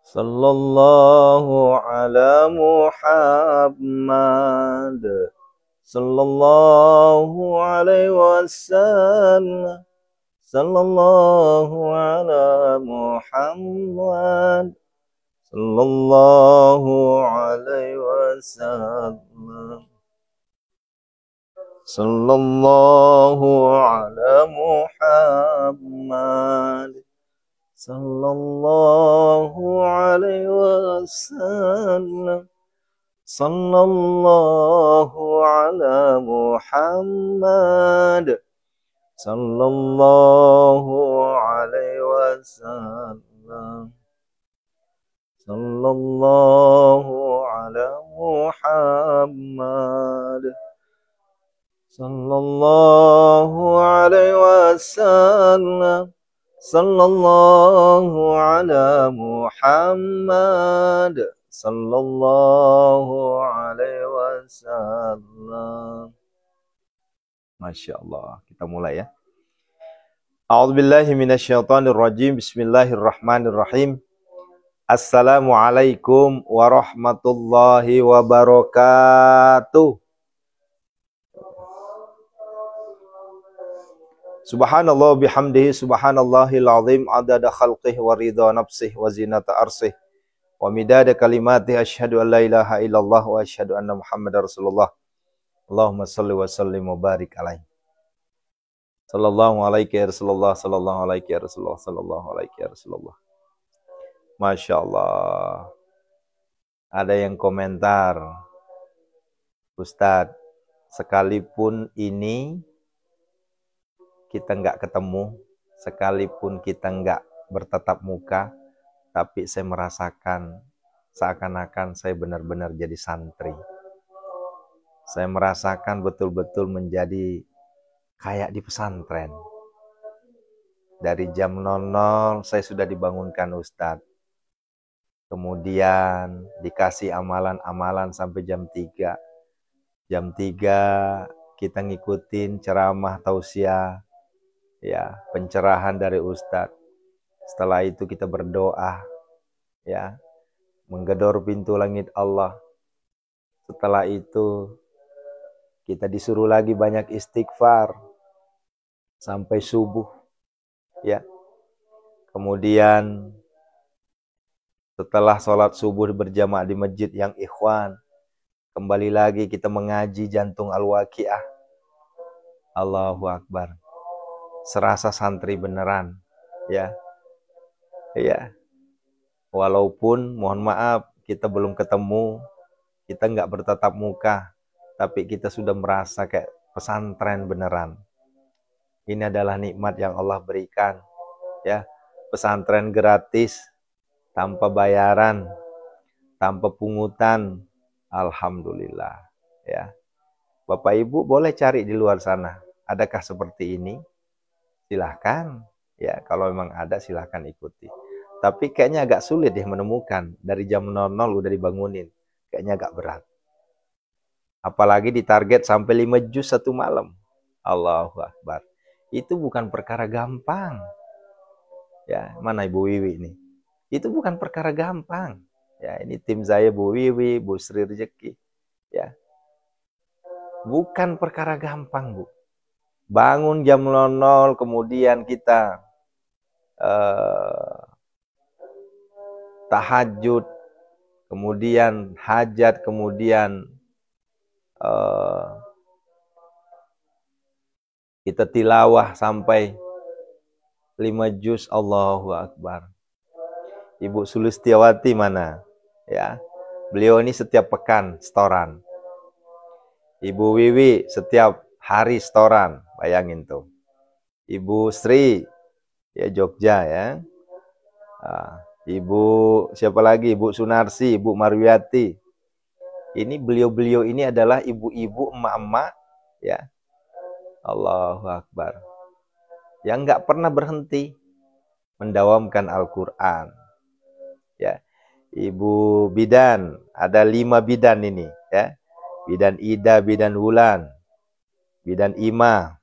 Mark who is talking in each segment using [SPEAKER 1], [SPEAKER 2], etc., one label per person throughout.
[SPEAKER 1] Sallallahu ala Muhammad. Sallallahu alaihi wasallam. Sallallahu ala Muhammad. Sallallahu alaihi wasallam. Sallallahu ala Muhammad. Sallallahu alaihi wasallam. Sallallahu ala Muhammad. Sallallahu alaihi wasallam. Sallallahu ala Muhammad. Sallallahu alaihi wasallam. Sallallahu ala Muhammad. Sallallahu alaihi wasallam. Masya Allah. Kita mulai ya. A'udzubillahi minasyaitonirrajim. Bismillahirrahmanirrahim. Assalamualaikum warahmatullahi wabarakatuh. Subhanallah bihamdihi subhanallahil azim adada khalqihi wa ridha nafsihi wa zinata arsih wa midada kalimatihi asyhadu an la ilaha illallah wa asyhadu anna Muhammadar Rasulullah. Allahumma salli wa sallim wa barik alaihi. Sallallahu alaihi ya Rasulullah, sallallahu alaihi ya Rasulullah, sallallahu alaihi ya Rasulullah. Masya Allah. Ada yang komentar, Ustadz, sekalipun ini kita nggak ketemu, sekalipun kita nggak bertatap muka, tapi saya merasakan seakan-akan saya benar-benar jadi santri. Saya merasakan betul-betul menjadi kayak di pesantren. Dari jam 00 saya sudah dibangunkan Ustadz. Kemudian dikasih amalan-amalan sampai jam 3. Jam 3 kita ngikutin ceramah tausiah, ya, pencerahan dari Ustadz. Setelah itu kita berdoa, ya, menggedor pintu langit Allah. Setelah itu kita disuruh lagi banyak istighfar sampai subuh, ya. Kemudian setelah sholat subuh berjamaah di masjid yang ikhwan, kembali lagi kita mengaji jantung al-waqiah. Allahu Akbar. Serasa santri beneran, ya. Ya. Walaupun mohon maaf kita belum ketemu, kita nggak bertatap muka, tapi kita sudah merasa kayak pesantren beneran. Ini adalah nikmat yang Allah berikan, ya. Pesantren gratis, tanpa bayaran, tanpa pungutan. Alhamdulillah, ya. Bapak Ibu boleh cari di luar sana. Adakah seperti ini? Silahkan, ya. Kalau memang ada silahkan ikuti. Tapi kayaknya agak sulit ya menemukan. Dari jam 00 udah dibangunin. Kayaknya agak berat. Apalagi ditarget sampai 5 juz satu malam. Allahu Akbar. Itu bukan perkara gampang. Ya, mana Ibu Wiwi ini? Itu bukan perkara gampang. Ya, ini tim saya Bu Wiwi, Bu Sri Rezeki. Ya. Bukan perkara gampang, Bu. Bangun jam 00, kemudian kita tahajud, kemudian hajat, kemudian kita tilawah sampai 5 juz. Allahu Akbar. Ibu Sulistiawati mana? Ya, beliau ini setiap pekan setoran. Ibu Wiwi setiap hari setoran, bayangin tuh. Ibu Sri, ya Jogja ya. Ibu siapa lagi? Ibu Sunarsi, Ibu Marwiati. Ini beliau-beliau ini adalah ibu-ibu, emak-emak, ya. Allahu Akbar. Yang nggak pernah berhenti mendawamkan Al-Quran. Ya, Ibu bidan, ada 5 bidan ini, ya. Bidan Ida, bidan Wulan, bidan Ima,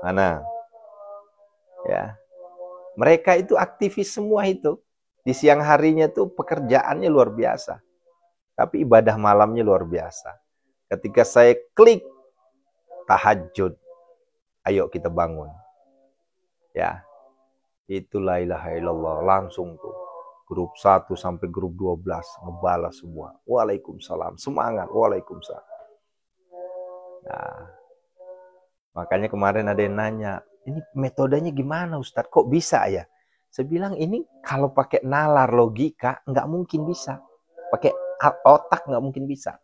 [SPEAKER 1] mana? Ya, mereka itu aktivis semua itu. Di siang harinya tuh pekerjaannya luar biasa. Tapi ibadah malamnya luar biasa. Ketika saya klik tahajud, ayo kita bangun. Ya, itu la ilaha illallah. Langsung tuh. Grup 1 sampai grup 12 ngebalas semua. Waalaikumsalam. Semangat. Waalaikumsalam. Nah, makanya kemarin ada yang nanya, ini metodenya gimana Ustadz? Kok bisa ya? Saya bilang ini kalau pakai nalar logika nggak mungkin bisa. Pakai otak nggak mungkin bisa.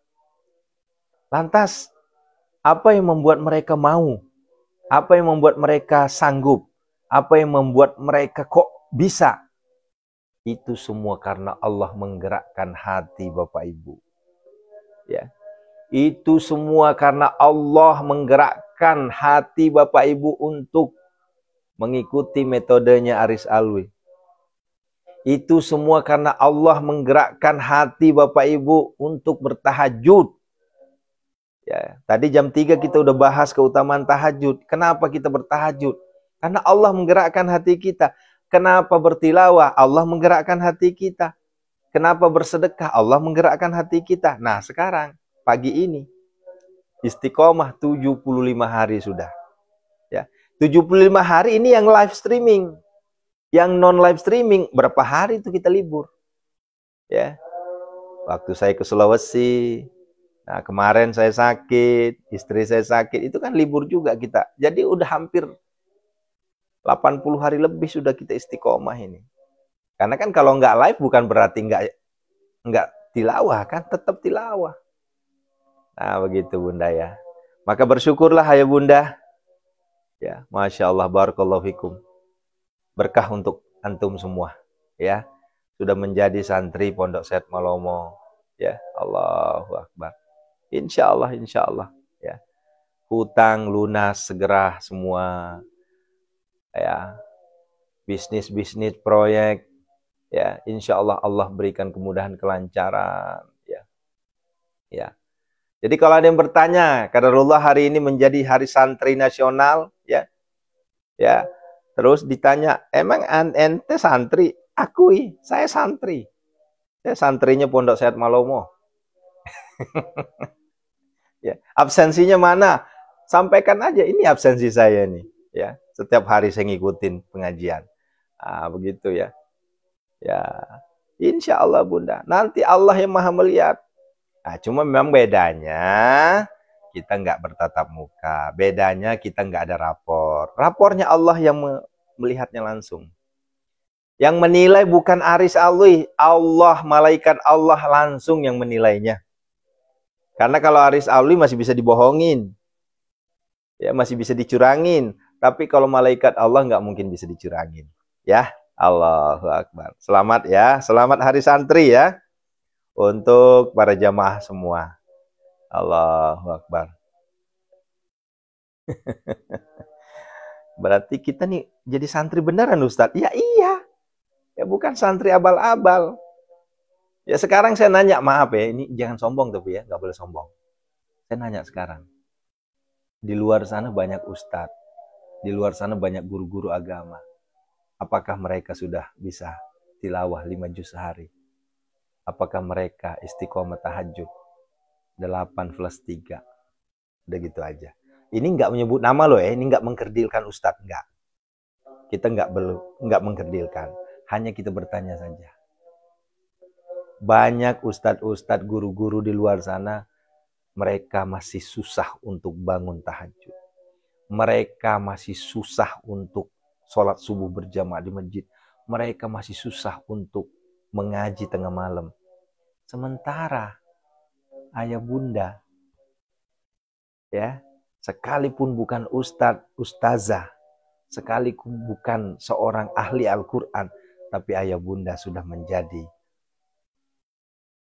[SPEAKER 1] Lantas, apa yang membuat mereka mau? Apa yang membuat mereka sanggup? Apa yang membuat mereka kok bisa? Itu semua karena Allah menggerakkan hati Bapak Ibu. Ya. Itu semua karena Allah menggerakkan hati Bapak Ibu untuk mengikuti metodenya Aris Alwi. Itu semua karena Allah menggerakkan hati Bapak Ibu untuk bertahajud. Ya, tadi jam 3 kita udah bahas keutamaan tahajud. Kenapa kita bertahajud? Karena Allah menggerakkan hati kita. Kenapa bertilawah? Allah menggerakkan hati kita. Kenapa bersedekah? Allah menggerakkan hati kita. Nah, sekarang pagi ini istiqomah 75 hari sudah. Ya. 75 hari ini yang live streaming. Yang non live streaming berapa hari itu kita libur. Ya. Waktu saya ke Sulawesi, nah kemarin saya sakit, istri saya sakit, itu kan libur juga kita. Jadi udah hampir 80 hari lebih sudah kita istiqomah ini. Karena kan kalau nggak live bukan berarti nggak tilawah kan, tetap tilawah. Nah begitu Bunda ya. Maka bersyukurlah ya Bunda. Ya, Masya Allah, barakallahu fikum. Berkah untuk antum semua. Ya, sudah menjadi santri Pondok Sehat Malomo. Ya, Allahu Akbar. Insya Allah. Ya, hutang lunas segera semua. Ya, bisnis proyek, ya insya Allah Allah berikan kemudahan kelancaran, ya. Jadi kalau ada yang bertanya, qadarullah hari ini menjadi hari santri nasional, ya, terus ditanya, emang ente santri? Akui, saya santri, saya santrinya Pondok Sehat Malomo. Ya, absensinya mana? Sampaikan aja, ini absensi saya nih, ya. Setiap hari saya ngikutin pengajian. Nah, begitu ya. Ya, insya Allah Bunda. Nanti Allah yang maha melihat. Nah, cuma memang bedanya kita nggak bertatap muka. Bedanya kita nggak ada rapor. Rapornya Allah yang melihatnya langsung. Yang menilai bukan Aris Alwi. Allah, malaikat Allah langsung yang menilainya. Karena kalau Aris Alwi masih bisa dibohongin. Ya, masih bisa dicurangin. Tapi kalau malaikat Allah nggak mungkin bisa dicurangin. Ya, Allahu Akbar. Selamat ya, selamat hari santri ya. Untuk para jamaah semua. Allahu Akbar. Berarti kita nih jadi santri beneran Ustadz? Ya iya. Ya bukan santri abal-abal. Ya sekarang saya nanya, maaf ya, ini jangan sombong tapi ya, nggak boleh sombong. Saya nanya sekarang. Di luar sana banyak ustadz. Di luar sana banyak guru-guru agama. Apakah mereka sudah bisa tilawah 5 juz sehari? Apakah mereka istiqomah tahajud 8+3? Udah gitu aja. Ini nggak menyebut nama loh ya, ini nggak mengkerdilkan ustadz, nggak. Kita nggak mengkerdilkan. Hanya kita bertanya saja. Banyak ustadz-ustadz, guru-guru di luar sana, mereka masih susah untuk bangun tahajud. Mereka masih susah untuk sholat subuh berjamaah di masjid. Mereka masih susah untuk mengaji tengah malam. Sementara ayah bunda, ya, sekalipun bukan ustadz, ustazah, sekalipun bukan seorang ahli Al-Quran, tapi ayah bunda sudah menjadi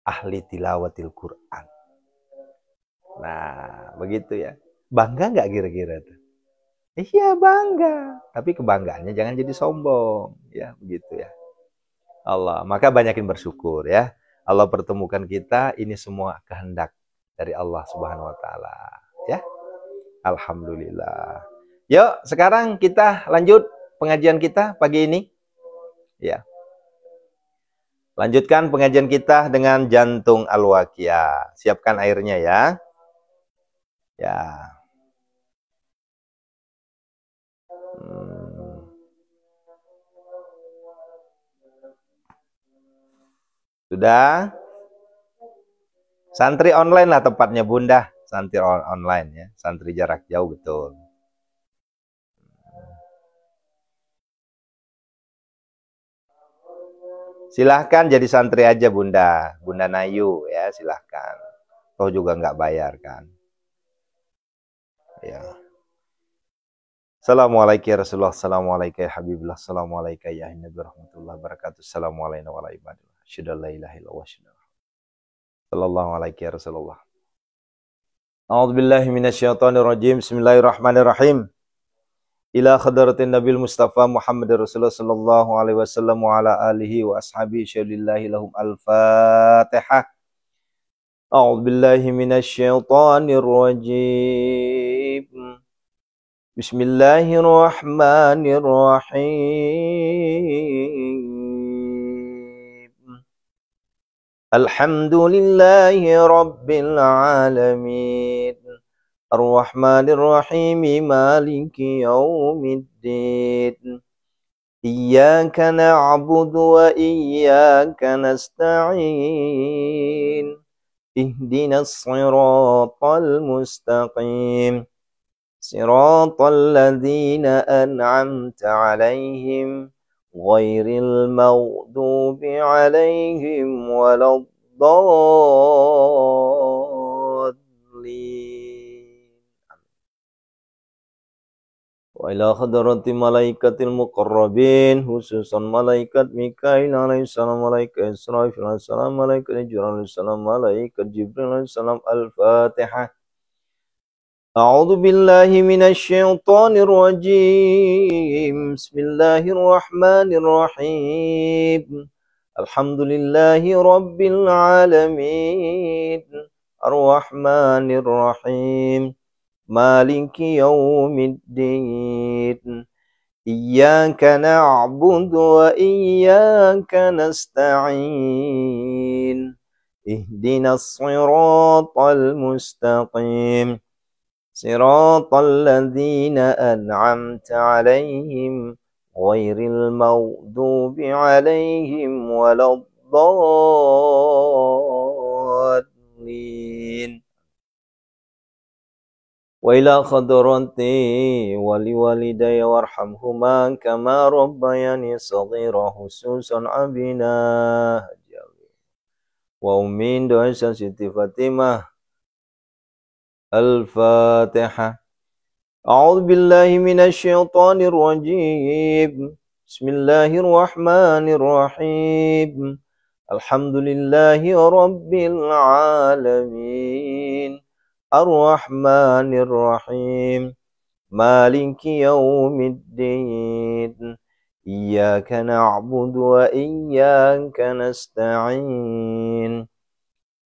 [SPEAKER 1] ahli tilawatil Quran. Nah, begitu ya. Bangga nggak kira-kira tuh? Iya bangga, tapi kebanggaannya jangan jadi sombong, ya begitu ya. Allah, maka banyakin bersyukur ya. Allah pertemukan kita, ini semua kehendak dari Allah Subhanahu Wa Taala, ya. Alhamdulillah. Yuk, sekarang kita lanjut pengajian kita pagi ini, ya. Lanjutkan pengajian kita dengan jantung al-waqiah. Siapkan airnya ya. Ya. Sudah? Santri online lah tempatnya Bunda. Santri online ya. Santri jarak jauh betul. Silahkan jadi santri aja Bunda. Bunda Nayu ya silahkan. Toh juga nggak bayar kan. Ya. Assalamualaikum ya Rasulullah. Assalamualaikum ya Habibullah. Assalamualaikum ya Nabi rahmatullah wabarakatuh. Assalamualaikum warahmatullahi wabarakatuh. Asyhadu an la ilaha illallah. Sallallahu alaihi ya Rasulullah. A'udzu billahi minasyaitonir rajim. Bismillahirrahmanirrahim. Ila khadratin Nabil Mustafa Muhammad Rasulullah sallallahu alaihi wasallam wa ala alihi wa ashabihi syalillahi lahum al-Fatihah. A'udzu billahi minasyaitonir rajim. Bismillahirrahmanirrahim. Alhamdulillahi rabbil alamin. Ar-Rahmanir-Rahim Maliki Yaumiddin. Iyyaka na'budu wa iyyaka nasta'in. Ihdinas siratal mustaqim. Siratal ladzina an'amta 'alaihim ghairil maghdubi 'alaihim waladdallin. Wa ila khadrati malaikatil muqarrabin khususan malaikat Mikail alaihissalam, malaikat Israfil alaihissalam, malaikat Jibril alaihissalam, malaikat Jibril alaihissalam. Al-Fatihah. A'udzu billahi minasy syaithanir rajim. Bismillahirrahmanirrahim. Alhamdulillahi rabbil alamin. Ar-Rahmanir Rahim. Maliki yaumiddin. Iyyaka na'budu wa iyyaka nasta'in. Ihdinas siratal mustaqim. Siratal ladzina an'amta 'alaihim ghairil maghdubi 'alaihim waladdallin. Wa ila khadrati wali walidayya warhamhuma kama rabbayani shaghira khususan abina wa ummin doa Siti Fatimah. Al-Fatihah. A'udzu billahi minasy syaithanir rajim. Bismillahirrahmanirrahim. Alhamdulillahi rabbil alamin. Ar-Rahmanir Rahim. Maliki yaumiddin. Iyyaka na'budu wa iyyaka nasta'in.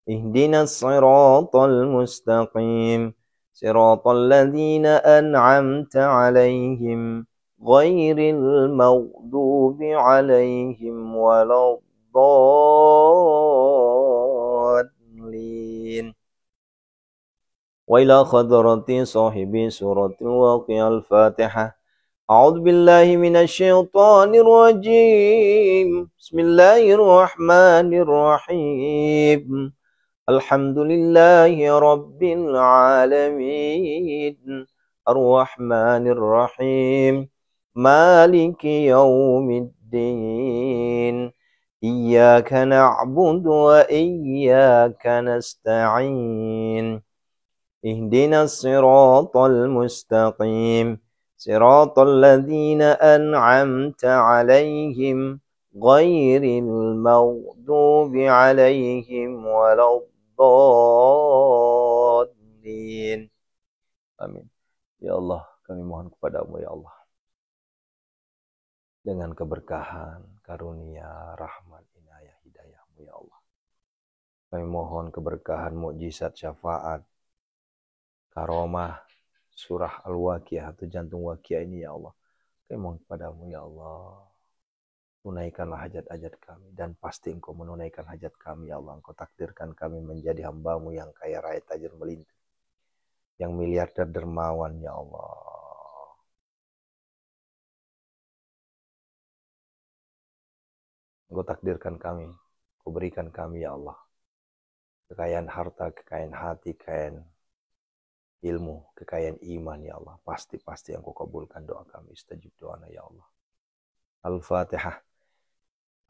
[SPEAKER 1] Ihdinas siratal mustaqim. Siratal ladzina an'amta 'alaihim ghairil maghdubi 'alaihim waladdallin. Wa ila khadrati sahibi suratil waqi'ah. Al-Fatihah. A'udzu billahi minasy syaithanir rajim. Bismillahirrahmanirrahim. Alhamdulillahi rabbil alamin. Ar-Rahmanir Rahim. Maliki yaumiddin. Iyyaka na'budu wa iyyaka nasta'in. Ihdinas siratal mustaqim. Siratal ladzina an'amta 'alaihim ghairil maghdubi 'alaihim waladdallin. Amin. Ya Allah, kami mohon kepadamu ya Allah. Dengan keberkahan, karunia, rahmat, inayah, hidayahmu ya Allah. Kami mohon keberkahan, mukjizat, syafaat, karomah, surah Al-Waqiah atau jantung Waqiah ini ya Allah. Kami mohon kepadamu ya Allah. Tunaikanlah hajat-hajat kami, dan pasti Engkau menunaikan hajat kami, ya Allah. Engkau takdirkan kami menjadi hamba-Mu yang kaya raya tajir melintir, yang miliarder dermawan, ya Allah. Engkau takdirkan kami, Engkau berikan kami, ya Allah, kekayaan harta, kekayaan hati, kekayaan ilmu, kekayaan iman, ya Allah. Pasti Engkau kabulkan doa kami, istajib doana, ya Allah. Al-Fatihah.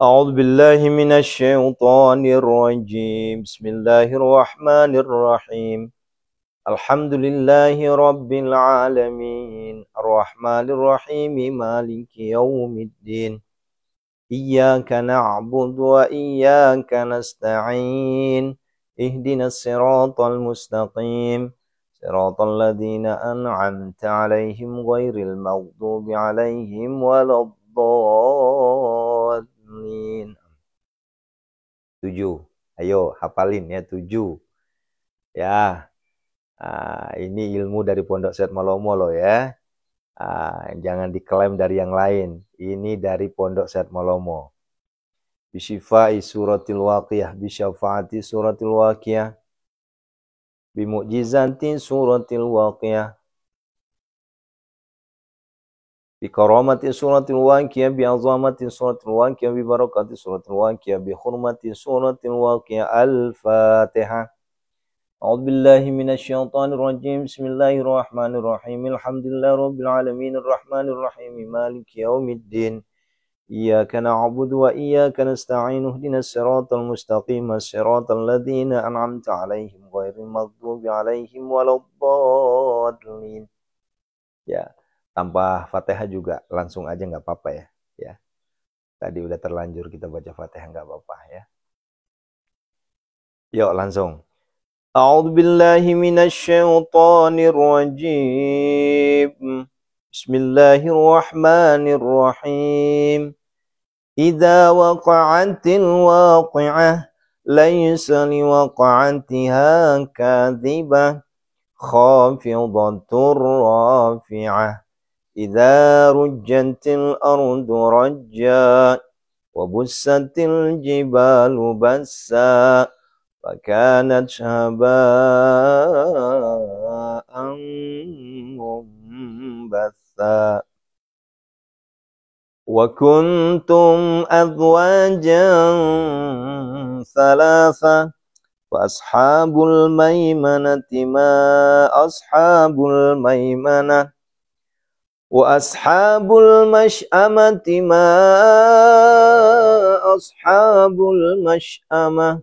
[SPEAKER 1] A'udzu billahi minasy syaithanir rajim. Bismillahirrahmanirrahim. Alhamdulillahi rabbil alamin. Arrahmanir rahim. Maliki yaumiddin. Iyyaka na'budu wa iyyaka nasta'in. Ihdinas siratal mustaqim. Siratal ladzina an'amta 'alaihim ghairil maghdubi 'alaihim waladdallin. 7. Ayo hafalin ya, 7. Ya. Ini ilmu dari Pondok Syed Malomo loh ya. Jangan diklaim dari yang lain. Ini dari Pondok Syed Malomo. Bisyifai suratil waqiyah, bisyafaati suratil waqiyah, bimu'jizati suratil waqiyah, bikaramati suratil waqiyah, bi'azamati suratil waqiyah, bibarakati suratil waqiyah, bihurmati suratil waqiyah. Al-Fatihah. A'udzu billahi minasy syaithanir rajim. Bismillahirrahmanirrahim. Alhamdulillahi rabbil alamin arrahmanir rahim maliki yaumiddin. Iyyaka na'budu wa iyyaka nasta'in. Ihdinas siratal mustaqim. Siratal ladzina an'amta 'alaihim ghairil maghdubi 'alaihim waladdallin. Ya, tanpa Fatihah juga langsung aja nggak apa-apa ya. Ya. Tadi udah terlanjur kita baca Fatihah, nggak apa-apa ya. Yuk langsung. A'udzu billahi minasy syaithanir rajim. Bismillahirrahmanirrahim. Idza waqa'atil waqi'ah laysa liwaqa'atiha kadhibah khafidatur rafi'ah. Idza rujjatil ardu rajja wa bussatil jibalu bassa فكانت هباء منبثا وكنتم أزواجا ثلاثة فأصحاب الميمنة ما أصحاب الميمنة وأصحاب المشأمة ما أصحاب المشأمة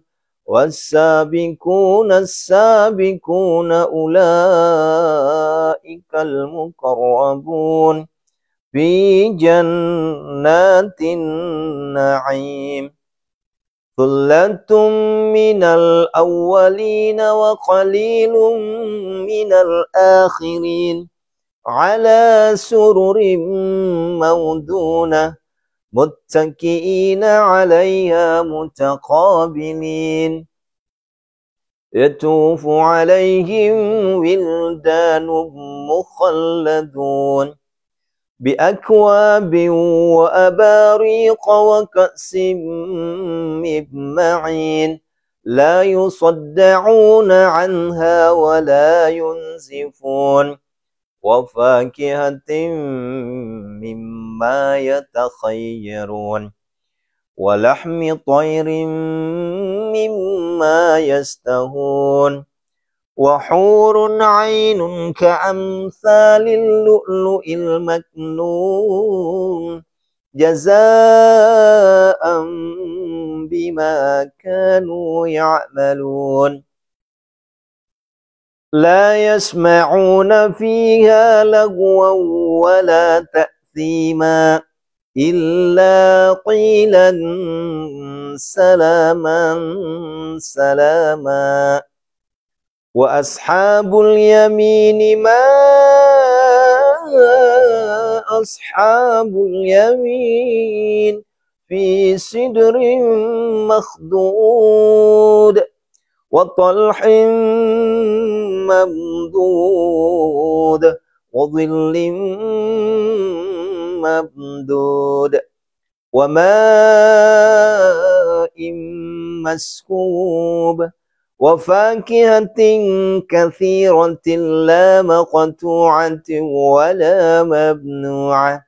[SPEAKER 1] والسابقون السابقون أولئك المقربون في جنات النعيم ثلة من الأولين وقليل من الآخرين على سرر موضونة متكئين عليها متقابلين يطوف عليهم ولدان مخلدون بأكواب وأباريق وكأس من معين لا يصدعون عنها ولا ينزفون وفاكهة مما يتخيرون ولحم طير مما يستهون وحور عين كأمثال اللؤلؤ المكنون جزاء بما كانوا يعملون لا يسمعون فيها لغوا ولا تأثيما إلا قيلا سلاما سلاما وأصحاب اليمين ما أصحاب اليمين في سدر مخضود وطلح ممدود وظل ممدود وماء مسكوب وفاكهة كثيرة لا مقطوعة ولا ممنوعة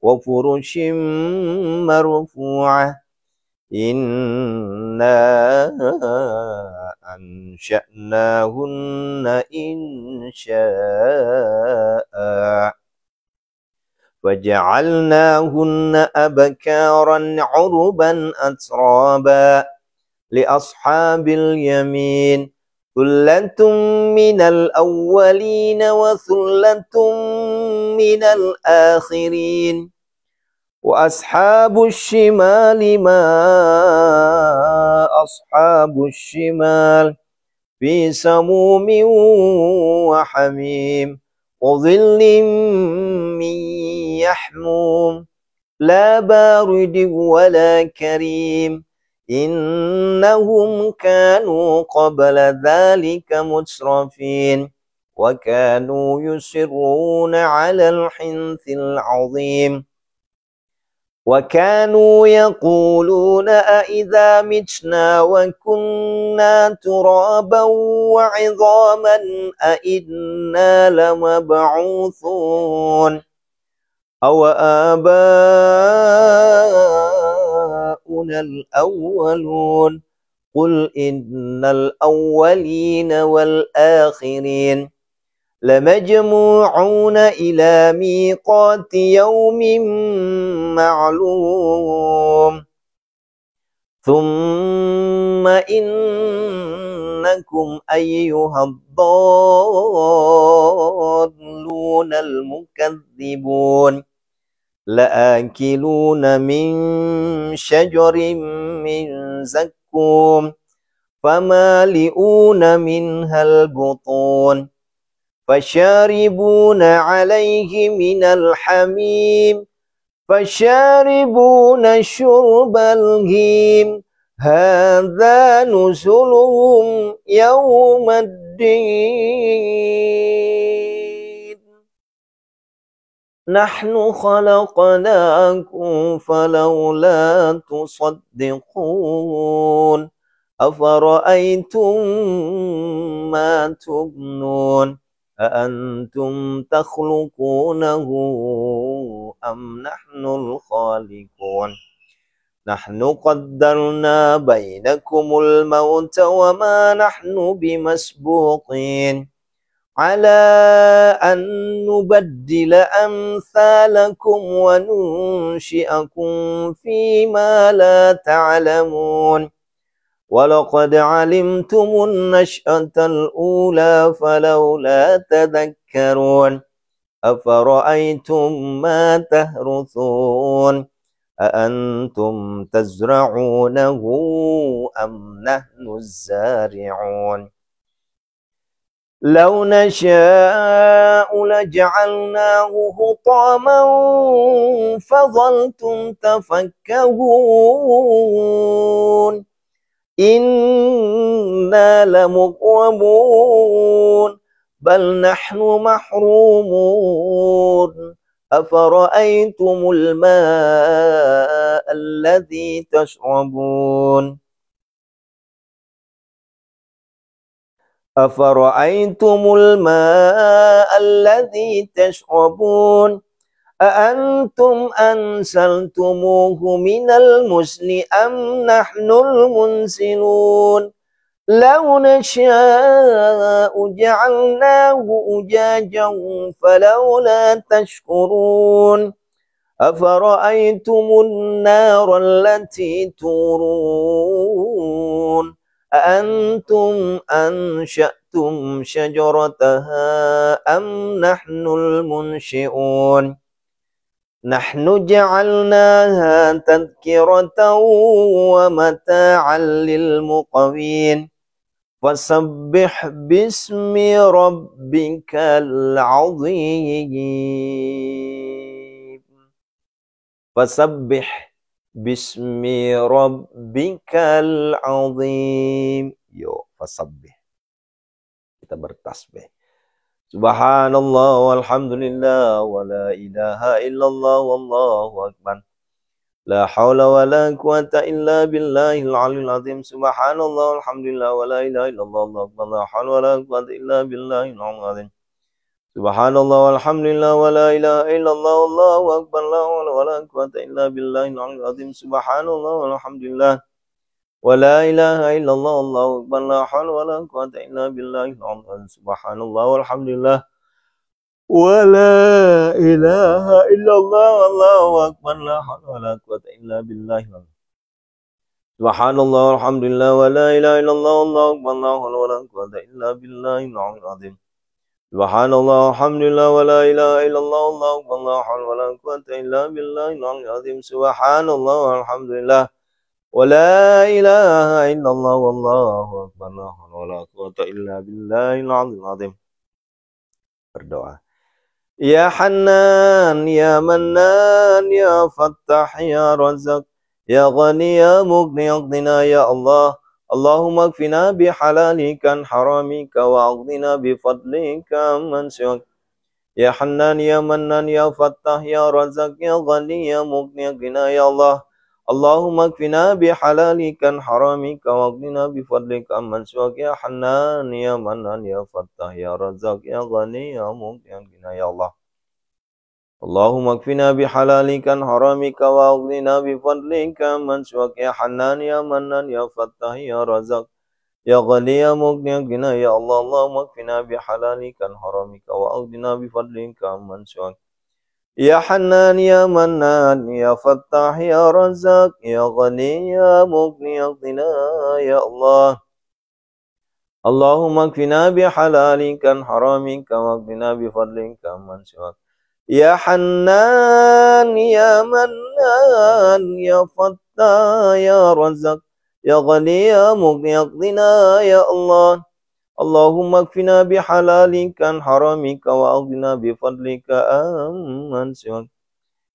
[SPEAKER 1] وفرش مرفوعة إنا أنشأناهن إن شاء وجعلناهن أبكارا عربا أترابا لأصحاب اليمين ثلة من الأولين وثلة من الآخرين وأصحاب الشمال ما أصحاب الشمال في سموم وحميم وظل من يحموم لا بارد ولا كريم إنهم كانوا قبل ذلك مترفين وكانوا يصرون على الحنث العظيم وكانوا يقولون أئذا متنا وكنا ترابا وعظاما أئنا لمبعوثون أو آباؤنا الأولون قل إن الأولين والآخرين لمجموعون إلى ميقات يوم معلوم ثم إنكم أيها الضالون المكذبون لآكلون من شجر من زقوم فمالئون منها البطون فشاربون عليه من الحميم فشاربون شرب الهيم هذا نزلهم يوم الدين نحن خلقناكم فلولا تصدقون أفرأيتم ما تبنون أأنتم تخلقونه أم نحن الخالقون نحن قدرنا بينكم الموت وما نحن بمسبوقين على أن نبدل أمثالكم وننشئكم فيما لا تعلمون ولقد علمتم النشأة الأولى فلولا تذكرون أفرأيتم ما تهرثون أأنتم تزرعونه أم نحن الزارعون لو نشاء لجعلناه حطاما فظلتم تفكهون إنا لمغرمون بل نحن محرومون أفرأيتم الماء الذي تشربون أفرأيتم الماء الذي تشربون أأنتم أنزلتموه من المزن أم نحن المنزلون لو نشاء جعلناه أجاجا فلولا تشكرون أفرأيتم النار التي تورون أأنتم أنشأتم شجرتها أم نحن المنشئون نحن جعلناها تذكرة ومتاعا للمقوين فسبح باسم ربك العظيم فسبح باسم ربك العظيم fasabbih. Kita bertasbih. Subhanallah walhamdulillah wa la ilaha illallah wallahu akbar. La haula wa la quwata illa billahil aliyil azim. Subhanallah walhamdulillah wa la ilaha illallah Allahu akbar. La haula wa la quwata illa billahil aliyil azim. Subhanallah walhamdulillah wa la ilaha illallah Allahu akbar. La haula wa la quwata illa billahil aliyil azim. Subhanallah walhamdulillah wa la ilaha illallah Allahu akbar. La haula wa la quwata illa billahil aliyil azim. Subhanallah walhamdulillah wa la ilaha illallah Allahu akbar. La haula wa la quwata illa billahil azim. Subhanallah walhamdulillah wa la ilaha illallah Allahu akbar. La haula wa la quwata illa billahil aliyil azim. Subhanallah walhamdulillah wa la ilaha illallah Allahu akbar. La haula wa la quwata illa billahil aliyil azim. Subhanallah walhamdulillah wa la ilaha illallah wallahu akbar. La haula wa la quwata illa billahil aliyil azim. Berdoa. Ya Hannan, ya Mannan, ya Fattah, ya Razzaq, ya Ghani, ya Mughni, aghnina ya Allah. Allahumma kfina bihalalika an haramika wa aghnina bifadlika amman siwak. Ya Hannan, ya Mannan, ya Fattah, ya Razzaq, ya Ghani, ya Mughni, aghnina ya Allah. Allahumma kfina bihalalika an haramika wa aghnina bifadlika amman siwak. Ya Hannan, ya Mannan, ya Fattah, ya Razzaq, ya Ghani, ya Mughni, aghnina ya Allah. Allahumma kfina bihalalika an haramika wa aghnina bifadlika amman siwak. Ya Hannan, ya Mannan, ya Fattah, ya Razzaq, ya Ghani, ya Mughni, aghnina ya Allah. Allahumma kfina bihalalika an haramika wa aghnina bifadlika amman siwak. Ya Hannan, ya Mannan, ya Fattah, ya Razzaq, ya Ghani, ya Mughni, aghnina ya Allah. Allahumma kfina bihalalika an haramika wa aghnina bifadlika amman siwak. Ya Hannan, ya Mannan, ya Fattah, ya Razzaq, ya Ghani, ya Mughni, aghnina ya Allah. Allahumma kfina bihalalika an haramika wa aghnina bifadlika amman siwak.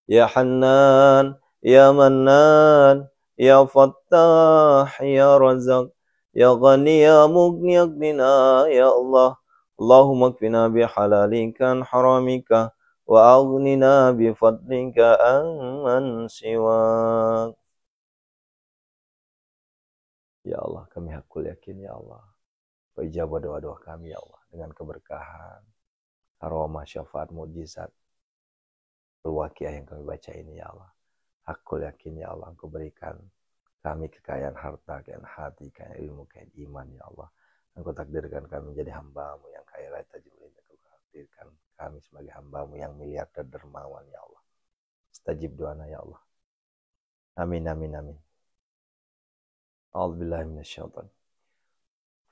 [SPEAKER 1] Ya Hannan, ya Mannan, ya Fattah, ya Razzaq, ya Ghani, ya Mughni, aghnina ya Allah. Allahumma kfina bihalalika an haramika wa aghnina bifadlika amman siwak. Ya Allah, kami hakul yakin ya Allah. Ijabah doa-doa kami ya Allah dengan keberkahan, aroma, syafaat, mujizat al-waqiah yang kami baca ini ya Allah. Hakul yakin ya Allah, Engkau berikan kami kekayaan harta, kekayaan hati, kekayaan ilmu, kekayaan iman ya Allah. Engkau takdirkan kami menjadi hamba-Mu yang kaya raya tajwid. Engkau takdirkan kami sebagai hamba-Mu yang miliarder dermawan ya Allah. Istajib doana ya Allah. Amin amin amin. A'udzubillahi minasyaitonir.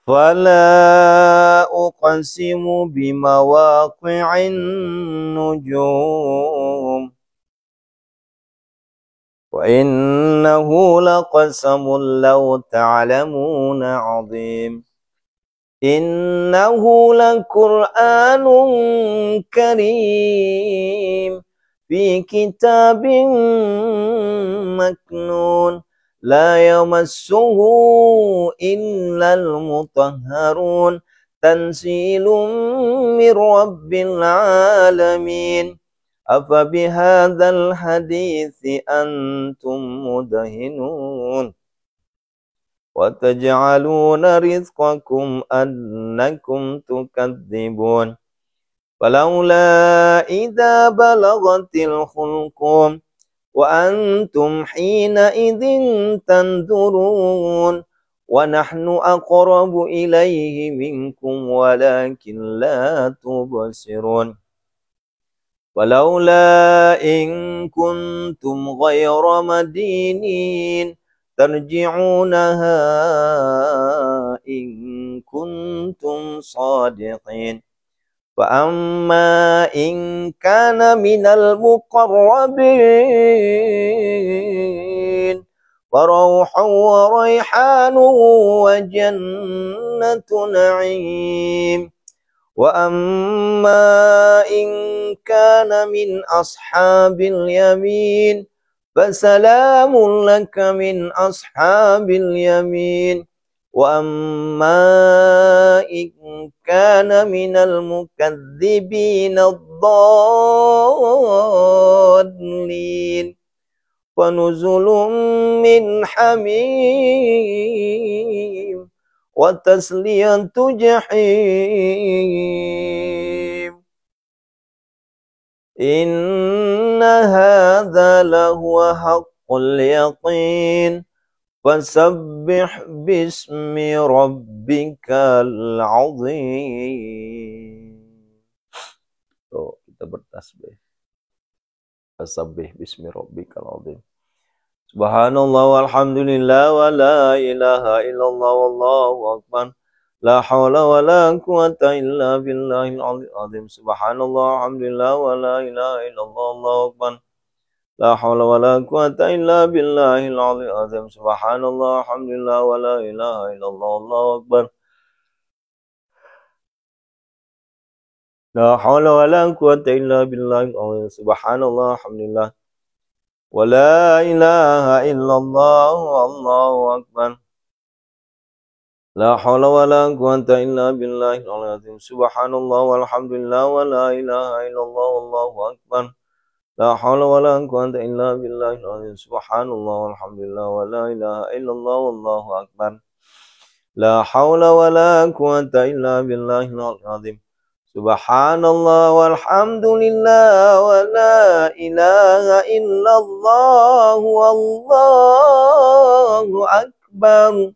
[SPEAKER 1] Fala uqsimu bimawaqi'in nujum wa innahu laqasamun law ta'lamuna 'azim. Innahu laqur'anun karim fi kitabin maknun la yamassuhu illal mutahharun tanzilun mir rabbil alamin. Afa bihadzal hadithi antum mudahinun wa taj'aluna rizqakum annakum tukadzibun. Falaula idza balagatil hulqum wa antum hina idzin tanzurun wa nahnu aqrabu ilaihi minkum walakin la tubsirun. Walaula in kuntum ghayra madinin tarji'unaha in kuntum sadiqin. فأما إن كان من المقربين فروح وريحان وجنة نعيم. وأما إن كان من أصحاب اليمين فسلام لك من أصحاب اليمين. وأما إن كان من المكذبين الضالين فنزل من حميم وتصلية جحيم إن هذا لهو حق اليقين فسبح باسم ربك العظيم. Tuh, kita bertasbih. Fasabbih bismi rabbikal azim. Subhanallah walhamdulillah wa la ilaha illallah wallahu akbar. La hawla wa la quwata illa billahil azim. Subhanallah walhamdulillah wa la ilaha illallah wallahu akbar. La hawla wa la quwata illa billahil azim. Subhanallah walhamdulillah wa la ilaha illallah wallahu akbar. La hawla wa la quwata illa billahil azim. Subhanallah walhamdulillah wa la ilaha illallah wallahu akbar. La hawla wa la quwata illa billahil azim. Subhanallah walhamdulillah wa la ilaha illallah wallahu akbar. La hawla wa la quwata illa billahil azim. Subhanallah walhamdulillah wa la ilaha illallah wallahu akbar. La hawla wa la quwata illa billahil azim. Subhanallah walhamdulillah wa la ilaha illallah wallahu akbar.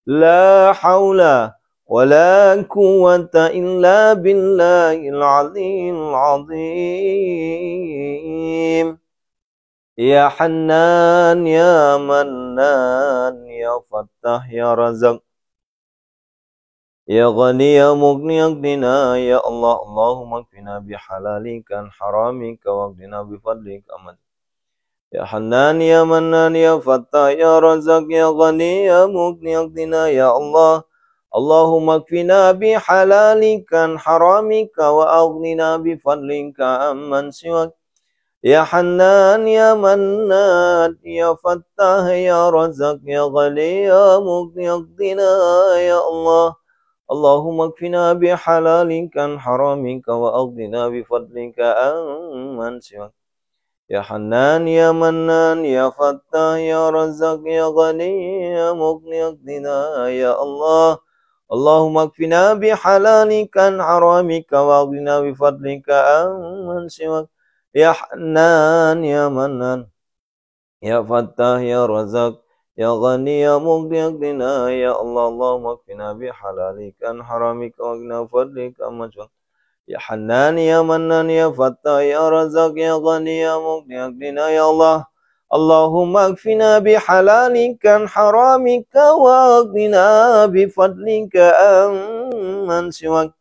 [SPEAKER 1] La hawla wa la quwata illa billahil aliyyil azim. Ya Hannan ya Mannan ya Fattah ya Razak ya Ghani ya Mughni aghnina ya Allah. Allahumma kfina bihalalika an haramika waghdina bifadlika aman. Ya Hannan ya Mannan ya Fattah ya Razak ya Ghani ya Mughni aghnina ya Allah. Allahumma kfina bihalalika an haramika wa aghnina bifadlika amman siwak. Ya Hannan ya Mannan ya Fattah ya Razak ya Ghani ya Mughni aghnina ya Allah. Allahumma kfina bihalalika an haramika wa aghnina bifadlika amman siwak. Ya Hannan ya Mannan ya Fattah ya Razak ya Ghani ya Mughni aghnina ya Allah. Allahumma kfina bihalalika an haramika wa aghnina bifadlika amman siwak. Ya Hannan ya Mannan ya Fattah ya Razak ya Ghani ya Mughni aghnina ya Allah. Allahumma kfina bihalalika an haramika wa aghnina bifadlika amman siwak. Ya Hannan ya Mannan ya Fattah ya Razak ya Ghani ya Mughni aghnina ya Allah. Allahumma kfina bihalalika an haramika wa aghnina bifadlika amman siwak.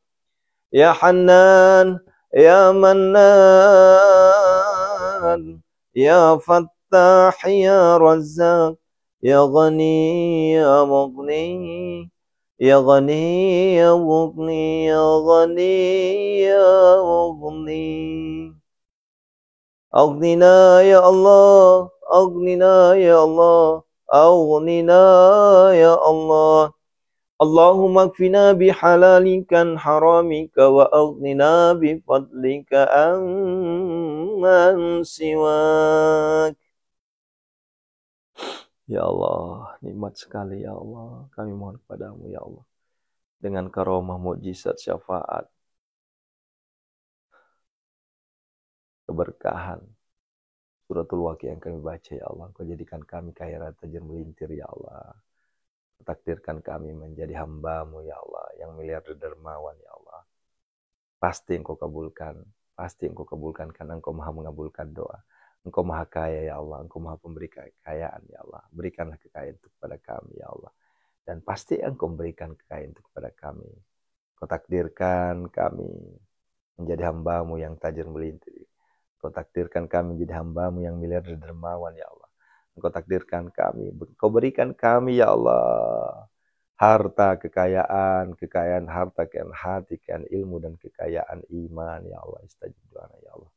[SPEAKER 1] Ya Hannan ya Mannan ya Fattah ya Razak ya Ghani ya Mughni ya Ghani ya Mughni ya Ghani ya Mughni aghnina ya Allah, aghnina ya Allah, aghnina ya Allah. Allahumma kfina bihalalika an haramika wa aghnina bifadlika amman siwak. Ya Allah, nikmat sekali ya Allah. Kami mohon kepadamu ya Allah. Dengan karomah mukjizat syafaat, keberkahan suratul Waqiah yang kami baca ya Allah. Kau jadikan kami kaya tajir melintir ya Allah. Takdirkan kami menjadi hamba-Mu ya Allah, yang miliarder dermawan ya Allah. Pasti Engkau kabulkan, pasti Engkau kabulkan karena Engkau maha mengabulkan doa. Engkau maha kaya ya Allah, Engkau maha pemberi kekayaan ya Allah. Berikanlah kekayaan itu kepada kami ya Allah. Dan pasti Engkau memberikan kekayaan itu kepada kami. Kau takdirkan kami menjadi hamba-Mu yang tajir melintir. Kau takdirkan kami menjadi hamba-Mu yang miliarder dermawan ya Allah. Engkau takdirkan kami, Kau berikan kami ya Allah harta, kekayaan harta, kekayaan hati, kekayaan ilmu, dan kekayaan iman ya Allah. Istajib doana ya Allah.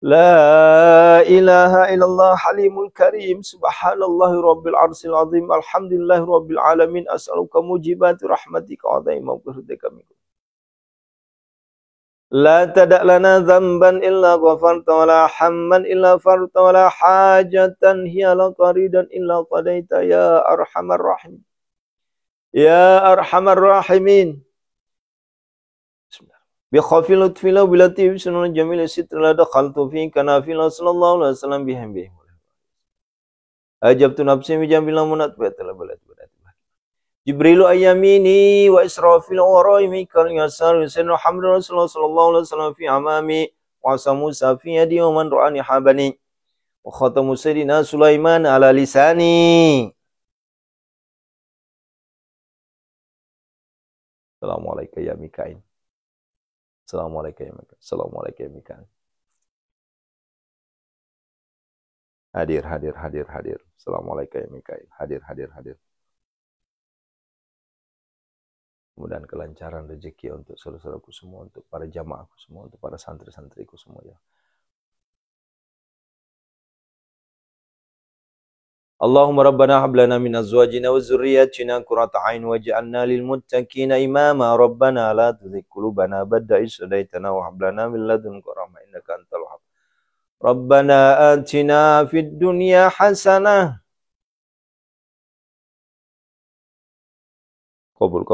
[SPEAKER 1] La ilaha illallah halimul karim. Subhanallahi rabbil arsil azim. Alhamdulillahi rabbil alamin. As'aluka mujibati rahmatika wa daima maghfiratika minkum. لا تدع لنا ذنبا إلا غفرت ولا حما إلا فرت ولا حاجة هي لك رضا إلا قضيت يا أرحم الراحمين يا أرحم الراحمين بخافي لطفي لو بلطيف سنون جميل ستر لا دخلت فيك نافلة صلى الله عليه وسلم بهم أجبت نفسي بجنب منات بيتلا بلد Jibrilu ayyamini wa Israfil warai mikal yasar Sayyidina Muhammad Rasulullah sallallahu alaihi wasallam fi amami wa Musa fi yadi wa man ra'ani habani wa khatamu Sayyidina Sulaiman ala lisani. Assalamualaikum ya Mikail. Assalamualaikum ya Mikail. Assalamualaikum ya Mikail. Hadir. Assalamualaikum ya Mikail. Hadir. Mudah-mudahan kelancaran rezeki untuk saudara-saudaraku semua, untuk para jamaahku semua, untuk para santri-santriku semua ya. Allahumma rabbana hab lana min azwajina wa dzurriyyatina qurrata a'yun waj'alna lil muttaqina imama. Rabbana la tuzigh qulubana ba'da idh hadaytana wa hab lana min ladunka rahmah innaka antal wahhab. Rabbana atina fid dunya hasanah. Kabul.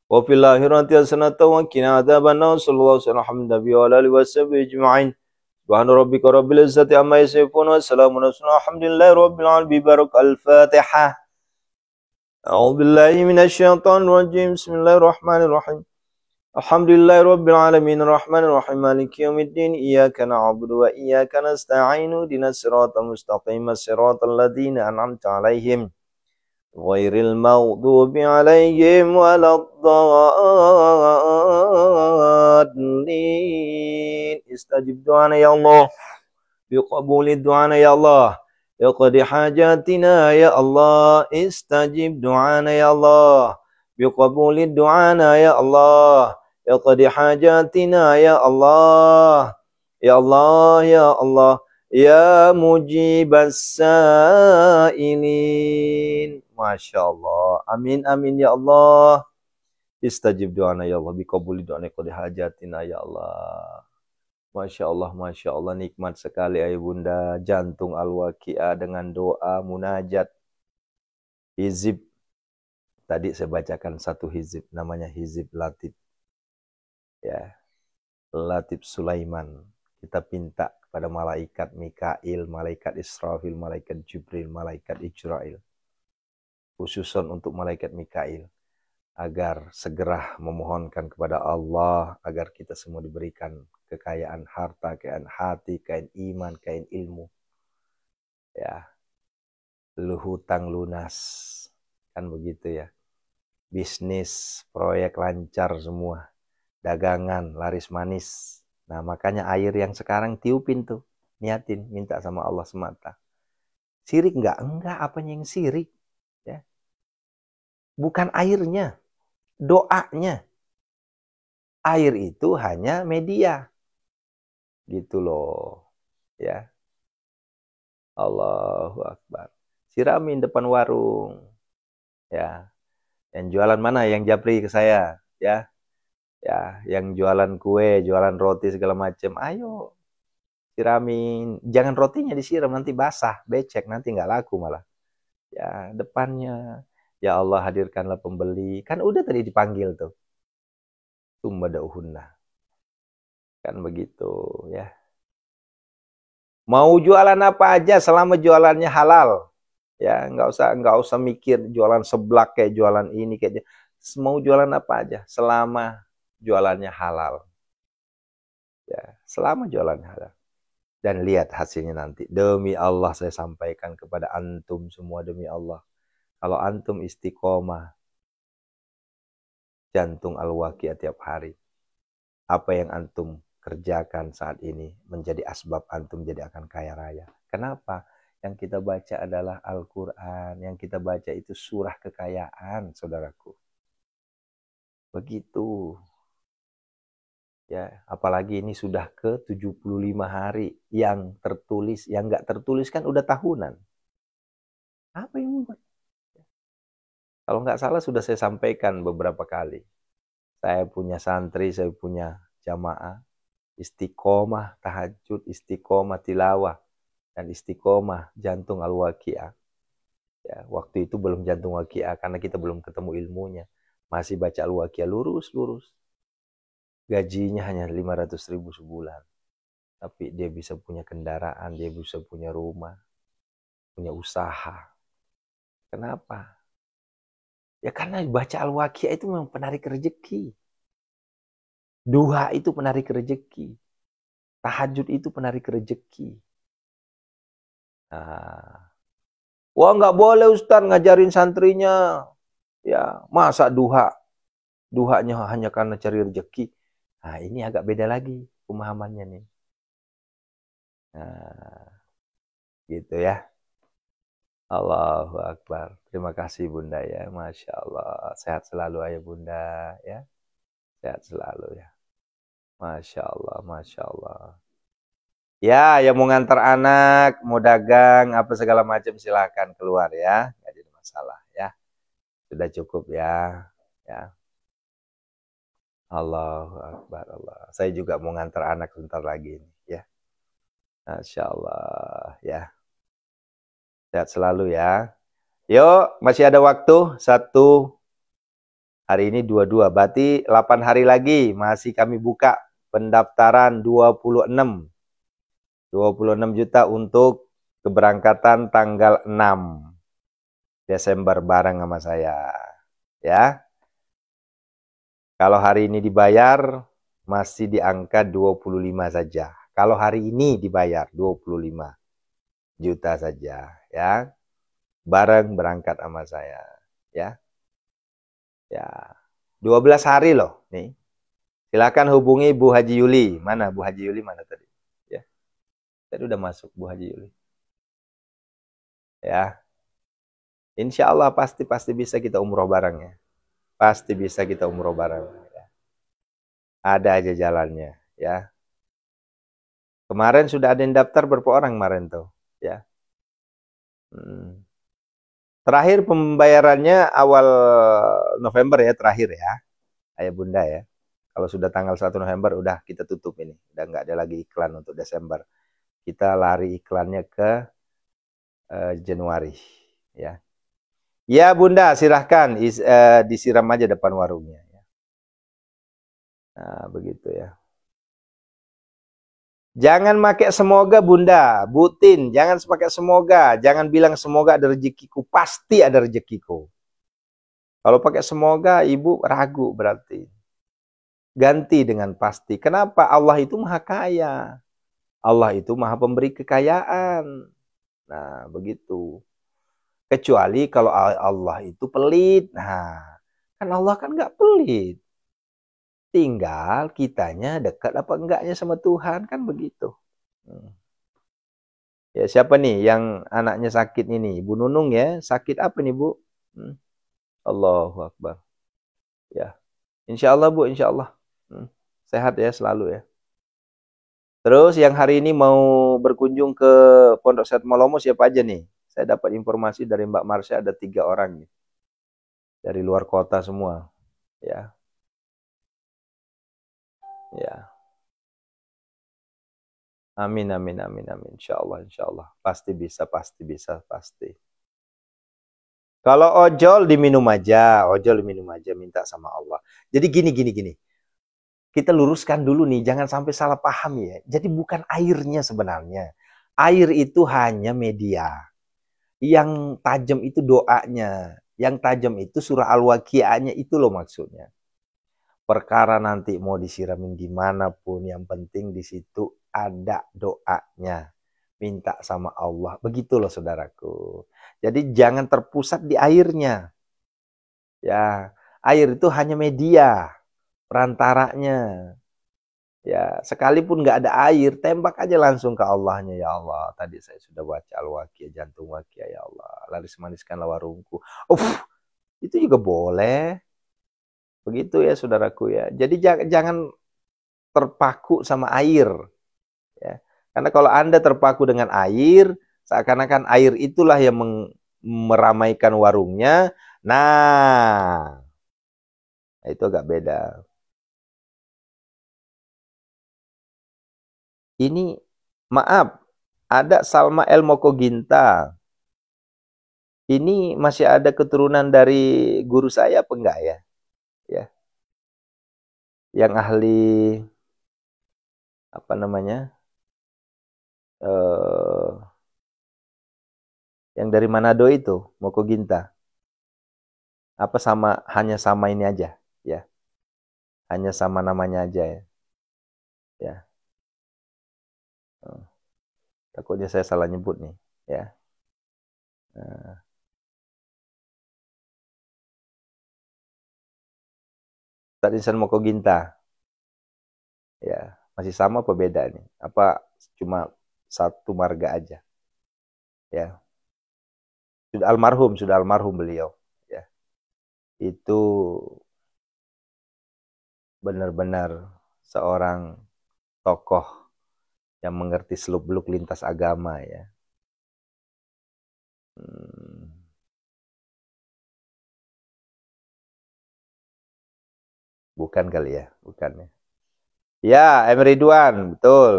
[SPEAKER 1] Wa fil akhirati hasanatan wa qina adzabannar. Sallallahu alaihi wa alihi washabihi ajma'in. Subhana rabbika rabbil izzati amma yasifun wa salamun alhamdulillahi rabbil alamin. Barak al-Fatihah. A'udzu billahi minasy syaithanir rajim. Bismillahirrahmanirrahim. Alhamdulillahi rabbil alamin arrahmanir rahim maliki yaumiddin. Iyyaka na'budu wa iyyaka nasta'in. Ihdinas siratal mustaqim. Siratal ladzina an'amta 'alaihim ghairil maghdubi 'alaihim waladdallin. Istajib du'ana ya Allah, biqabuli du'ana ya Allah, iqdi hajatina ya Allah. Istajib du'ana ya Allah, biqabuli du'ana ya Allah, iqdi hajatina ya Allah. Ya Allah, ya Allah, ya mujibas sa'ilin. Masya Allah. Amin ya Allah. Istajib doana ya Allah. Bikabuli doana qadi hajatina ya Allah. Masya Allah. Nikmat sekali ayah bunda. Jantung Al-Waqiah dengan doa munajat. Hizib. Tadi saya bacakan satu hizib. Namanya hizib Latif. Ya. Latif Sulaiman. Kita pinta kepada malaikat Mikail, malaikat Israfil, malaikat Jibril, malaikat Ijrail. Khususan untuk malaikat Mikail. Agar segera memohonkan kepada Allah. Agar kita semua diberikan kekayaan harta, kekayaan hati, kekayaan iman, kekayaan ilmu. Ya. Hutang lunas. Kan begitu ya. Bisnis, proyek lancar semua. Dagangan, laris manis. Nah makanya air yang sekarang tiupin tuh. Niatin, minta sama Allah semata. Sirik enggak? Enggak, apanya yang sirik? Ya. Bukan airnya, doanya. Air itu hanya media. Gitu loh. Ya. Allahu Akbar. Siramin depan warung. Ya. Yang jualan mana? Yang japri ke saya. Ya. Ya, yang jualan kue, jualan roti segala macam, ayo siramin. Jangan rotinya disiram nanti basah, becek, nanti nggak laku malah. Ya, depannya, ya Allah hadirkanlah pembeli. Kan udah tadi dipanggil tuh. Tumbadauhunna. Kan begitu ya. Mau jualan apa aja selama jualannya halal. Ya, nggak usah mikir jualan seblak kayak jualan ini kayak. Mau jualan apa aja selama jualannya halal. Ya, selama jualannya halal. Dan lihat hasilnya nanti. Demi Allah saya sampaikan kepada antum semua, demi Allah. Kalau antum istiqomah, jantung Al-Waqiah tiap hari. Apa yang antum kerjakan saat ini menjadi asbab antum jadi akan kaya raya. Kenapa? Yang kita baca adalah Al-Quran. Yang kita baca itu surah kekayaan, saudaraku. Begitu. Ya, apalagi ini sudah ke 75 hari yang tertulis, yang nggak tertulis kan udah tahunan. Apa yang membuat? Kalau nggak salah sudah saya sampaikan beberapa kali. Saya punya santri, saya punya jamaah. Istiqomah, tahajud, istiqomah, tilawah. Dan istiqomah, jantung al-waqi'ah. Ya, waktu itu belum jantung waqi'ah karena kita belum ketemu ilmunya. Masih baca al-waqi'ah lurus. Gajinya hanya 500.000 sebulan. Tapi dia bisa punya kendaraan, dia bisa punya rumah, punya usaha. Kenapa? Ya karena baca al-waqi'ah itu memang penarik rezeki. Duha itu penarik rezeki. Tahajud itu penarik rezeki. Nah, wah nggak boleh Ustaz ngajarin santrinya. Ya, masa duhanya hanya karena cari rezeki. Nah, ini agak beda lagi pemahamannya nih. Nah, gitu ya. Allahu Akbar. Terima kasih Bunda ya. Masya Allah. Sehat selalu ayah Bunda ya. Sehat selalu ya. Masya Allah. Masya Allah. Ya, yang mau ngantar anak, mau dagang, apa segala macam silahkan keluar ya. Nggak jadi masalah ya. Sudah cukup ya. Ya. Allahu Akbar Allah. Saya juga mau ngantar anak sebentar lagi ya. Masya Allah ya. Sehat selalu ya. Yuk, masih ada waktu. 1, hari ini 22. Berarti 8 hari lagi masih kami buka pendaftaran 26 juta untuk keberangkatan tanggal 6 Desember bareng sama saya. Ya. Kalau hari ini dibayar masih di angka 25 saja. Kalau hari ini dibayar 25 juta saja ya. Bareng berangkat sama saya ya. Ya. 12 hari loh nih. Silakan hubungi Bu Haji Yuli. Mana Bu Haji Yuli mana tadi? Ya. Tadi udah masuk Bu Haji Yuli. Ya. Insya Allah pasti bisa kita umroh bareng ya. Pasti bisa kita umroh bareng ya. Ada aja jalannya ya. Kemarin sudah ada yang daftar berapa orang kemarin tuh ya. Terakhir pembayarannya awal November ya, terakhir ya ayah Bunda ya. Kalau sudah tanggal 1 November udah kita tutup ini. Udah nggak ada lagi iklan untuk Desember. Kita lari iklannya ke Januari ya. Ya Bunda silahkan disiram aja depan warungnya ya. Nah begitu ya. Jangan pakai semoga Bunda, Butin, jangan pakai semoga, jangan bilang semoga ada rezekiku, pasti ada rezekiku. Kalau pakai semoga Ibu ragu berarti. Ganti dengan pasti. Kenapa? Allah itu maha kaya. Allah itu maha pemberi kekayaan. Nah, begitu. Kecuali kalau Allah itu pelit. Nah, kan Allah kan nggak pelit. Tinggal kitanya dekat apa enggaknya sama Tuhan, kan begitu. Ya, siapa nih yang anaknya sakit ini? Bu Nunung ya. Sakit apa nih, Bu? Allahu Akbar. Ya. Insya Allah, Bu, insya Allah. Sehat ya selalu ya. Terus yang hari ini mau berkunjung ke Pondok Sehat Malomo siapa aja nih? Saya dapat informasi dari Mbak Marsha ada 3 orang nih. Dari luar kota semua. Ya. Ya. Amin, amin, amin, amin. Insya Allah, insya Allah. Pasti bisa, pasti bisa, pasti. Kalau ojol diminum aja, minta sama Allah. Jadi gini. Kita luruskan dulu nih, jangan sampai salah paham ya. Jadi bukan airnya sebenarnya. Air itu hanya media. Yang tajam itu doanya. Yang tajam itu surah Al-Waqi'ahnya, itu loh maksudnya. Perkara nanti mau disiramin dimanapun, yang penting di situ ada doanya. Minta sama Allah. Begitu loh saudaraku. Jadi jangan terpusat di airnya. Ya, air itu hanya media, perantaranya. Ya, sekalipun nggak ada air, tembak aja langsung ke Allahnya. Ya Allah, tadi saya sudah baca Al-Waqi'ah, jantung Waqi'ah, ya Allah. Laris maniskanlah warungku. Itu juga boleh. Begitu ya saudaraku ya. Jadi jangan terpaku sama air. Ya. Karena kalau Anda terpaku dengan air, seakan-akan air itulah yang meramaikan warungnya. Nah, itu agak beda. Ini maaf, ada Salma El Mokoginta. Ini masih ada keturunan dari guru saya apa enggak ya? Ya, yang ahli apa namanya? Eh, yang dari Manado itu, Mokoginta. Apa sama hanya sama ini aja, ya? Hanya sama namanya aja ya. Ya. Oh, takutnya saya salah nyebut nih, ya. Nah, Ustadz Insan Mokoginta. Ya, masih sama apa beda nih? Apa cuma satu marga aja? Ya, sudah almarhum beliau. Ya, itu benar-benar seorang tokoh yang mengerti seluk-beluk lintas agama ya. Hmm, bukan kali ya, bukan ya. Ya, M. Ridwan, betul.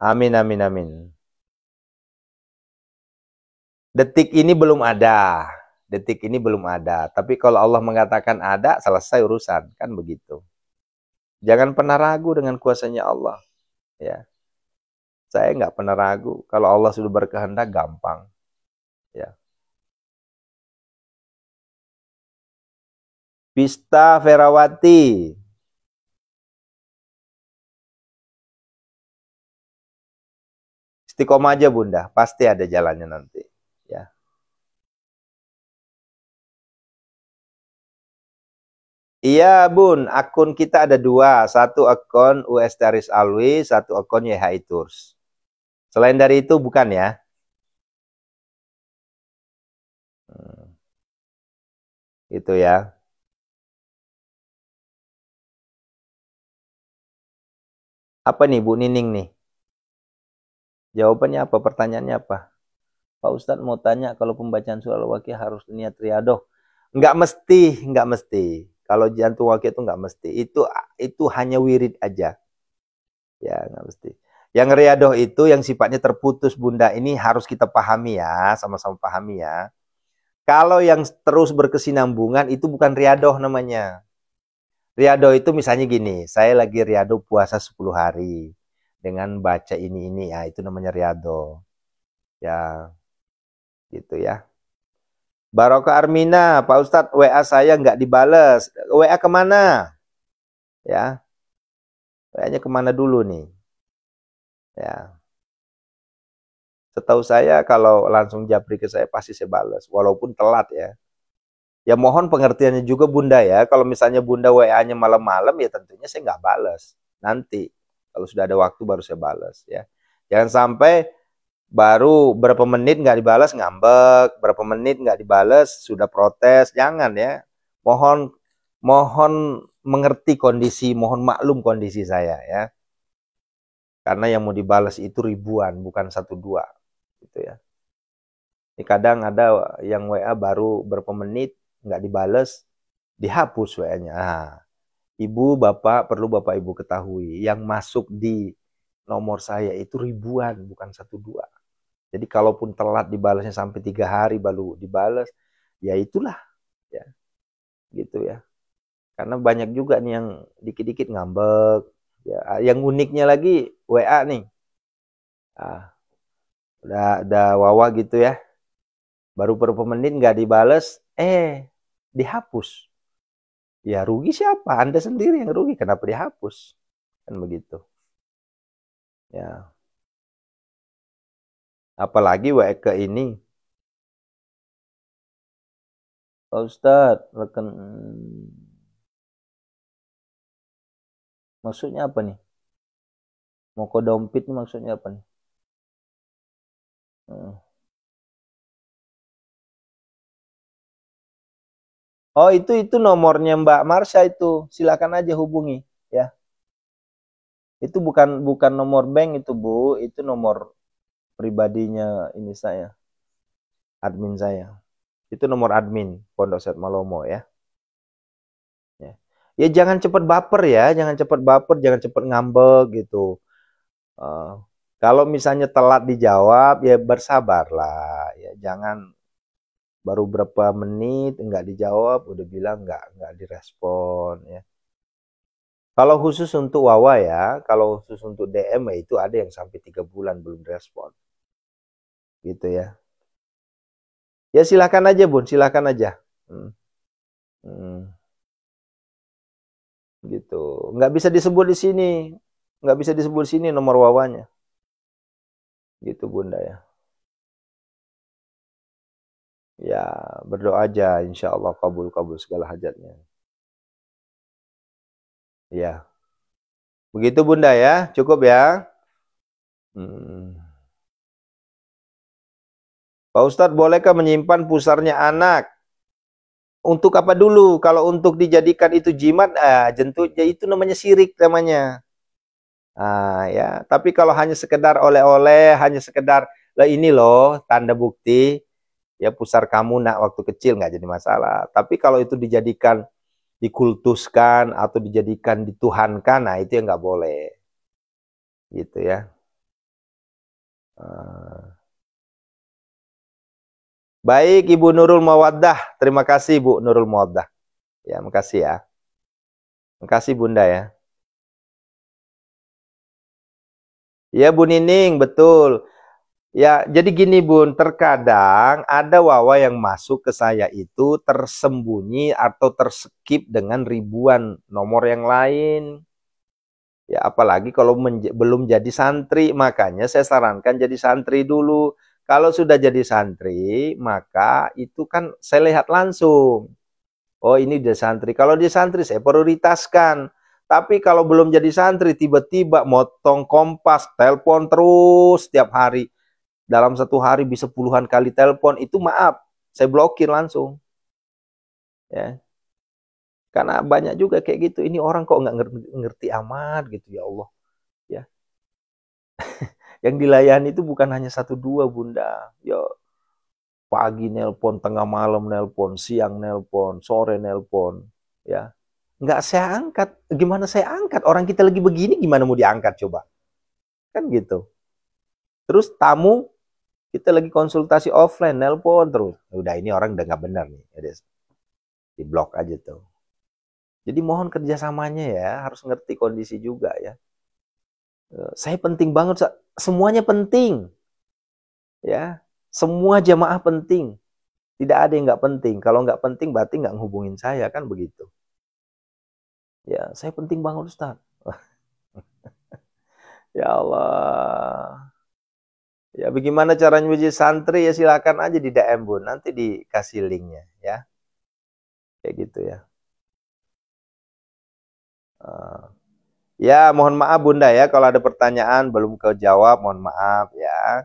[SPEAKER 1] Amin, amin, amin. Detik ini belum ada. Detik ini belum ada. Tapi kalau Allah mengatakan ada, selesai urusan. Kan begitu. Jangan pernah ragu dengan kuasanya Allah. Ya, saya nggak pernah ragu. Kalau Allah sudah berkehendak, gampang. Ya. Pista Ferawati. Istiqomah aja Bunda. Pasti ada jalannya nanti. Ya. Iya Bun, akun kita ada dua. Satu akun US Taris Alwi, satu akun YHI Tours. Selain dari itu bukan ya. Hmm, itu ya. Apa nih Bu Nining nih? Jawabannya apa? Pertanyaannya apa? Pak Ustadz mau tanya kalau pembacaan surah Al-Waqiah harus niat riadoh. Nggak mesti, nggak mesti. Kalau jantung Waqiah itu nggak mesti. Itu hanya wirid aja. Ya, nggak mesti. Yang riadoh itu yang sifatnya terputus Bunda ini harus kita pahami ya, sama-sama pahami ya. Kalau yang terus berkesinambungan itu bukan riadoh namanya. Riadoh itu misalnya gini, saya lagi riadoh puasa 10 hari dengan baca ini ya, itu namanya riadoh. Ya, gitu ya. Barokah Armina, Pak Ustadz WA saya nggak dibales. WA kemana? Ya, WA-nya kemana dulu nih? Ya, setahu saya kalau langsung japri ke saya pasti saya balas, walaupun telat ya. Ya mohon pengertiannya juga Bunda ya. Kalau misalnya Bunda WA-nya malam-malam ya tentunya saya nggak balas. Nanti kalau sudah ada waktu baru saya balas ya. Jangan sampai baru berapa menit nggak dibalas ngambek, berapa menit nggak dibalas sudah protes. Jangan ya. Mohon mohon mengerti kondisi, mohon maklum kondisi saya ya. Karena yang mau dibalas itu ribuan, bukan satu dua, gitu ya. Ini kadang ada yang WA baru berapa menit nggak dibales, dihapus WA-nya. Nah, Ibu, Bapak, perlu Bapak Ibu ketahui, yang masuk di nomor saya itu ribuan, bukan satu dua. Jadi kalaupun telat dibalasnya sampai 3 hari baru dibalas, ya itulah, ya, gitu ya. Karena banyak juga nih yang dikit-dikit ngambek. Ya, yang uniknya lagi WA nih, ah, udah wawa gitu ya, baru beberapa menit nggak dibales, dihapus. Ya rugi siapa? Anda sendiri yang rugi. Kenapa dihapus? Kan begitu. Ya. Apalagi WK ini. Pak Ustadz, rekan maksudnya apa nih? Mau dompet nih maksudnya apa nih? Hmm. Oh itu nomornya Mbak Marsha itu. Silakan aja hubungi ya. Itu bukan nomor bank itu Bu, itu nomor pribadinya ini saya, admin saya. Itu nomor admin Pondok Set Malomo ya. Ya. Ya jangan cepat baper ya, jangan cepat baper, jangan cepat ngambek gitu. Kalau misalnya telat dijawab, ya bersabarlah. Ya jangan baru berapa menit nggak dijawab, udah bilang nggak direspon ya. Kalau khusus untuk Wawa ya, kalau khusus untuk DM ya itu ada yang sampai 3 bulan belum direspon. Gitu ya. Ya silakan aja Bun, silakan aja. Hmm. Hmm. Gitu. Nggak bisa disebut di sini. Nggak bisa disebut di sini nomor Wawanya. Gitu Bunda ya. Ya berdoa aja, insya Allah kabul-kabul segala hajatnya. Ya. Begitu Bunda ya, cukup ya. Hmm. Pak Ustadz, bolehkah menyimpan pusarnya anak? Untuk apa dulu? Kalau untuk dijadikan itu jimat, ya itu namanya syirik namanya. Ya. Tapi kalau hanya sekedar oleh-oleh, hanya sekedar, lah ini loh tanda bukti, ya pusar kamu nak waktu kecil nggak jadi masalah. Tapi kalau itu dijadikan, dikultuskan atau dijadikan dituhankan, nah itu yang nggak boleh. Gitu ya. Ah. Baik Ibu Nurul Mawaddah, terima kasih Bu Nurul Mawaddah. Ya, makasih ya. Makasih Bunda ya. Ya Bu Nining, betul. Ya, jadi gini Bun, terkadang ada wawa yang masuk ke saya itu tersembunyi atau terskip dengan ribuan nomor yang lain. Ya, apalagi kalau belum jadi santri, makanya saya sarankan jadi santri dulu. Kalau sudah jadi santri, maka itu kan saya lihat langsung. Oh, ini udah santri. Kalau dia santri, saya prioritaskan. Tapi kalau belum jadi santri, tiba-tiba motong Kompas, telepon terus setiap hari. Dalam satu hari bisa puluhan kali telepon, itu maaf, saya blokir langsung. Ya, karena banyak juga kayak gitu. Ini orang kok nggak ngerti amat gitu, ya Allah. Ya, yang dilayani itu bukan hanya satu dua Bunda. Ya, pagi nelpon, tengah malam nelpon, siang nelpon, sore nelpon. Ya, nggak saya angkat. Gimana saya angkat? Orang kita lagi begini, gimana mau diangkat coba? Kan gitu. Terus tamu, kita lagi konsultasi offline, nelpon terus. Udah ini orang udah nggak benar nih. Udah, di blok aja tuh. Jadi mohon kerjasamanya ya, harus ngerti kondisi juga ya. Saya penting banget, semuanya penting. Ya, semua jamaah penting. Tidak ada yang nggak penting. Kalau nggak penting berarti nggak ngehubungin saya, kan begitu. Ya, saya penting banget Ustaz. Ya Allah. Ya, bagaimana caranya menjadi santri ya silakan aja di DM Bun. Nanti dikasih linknya ya. Kayak gitu ya. Ya, mohon maaf Bunda ya kalau ada pertanyaan belum kejawab, mohon maaf ya.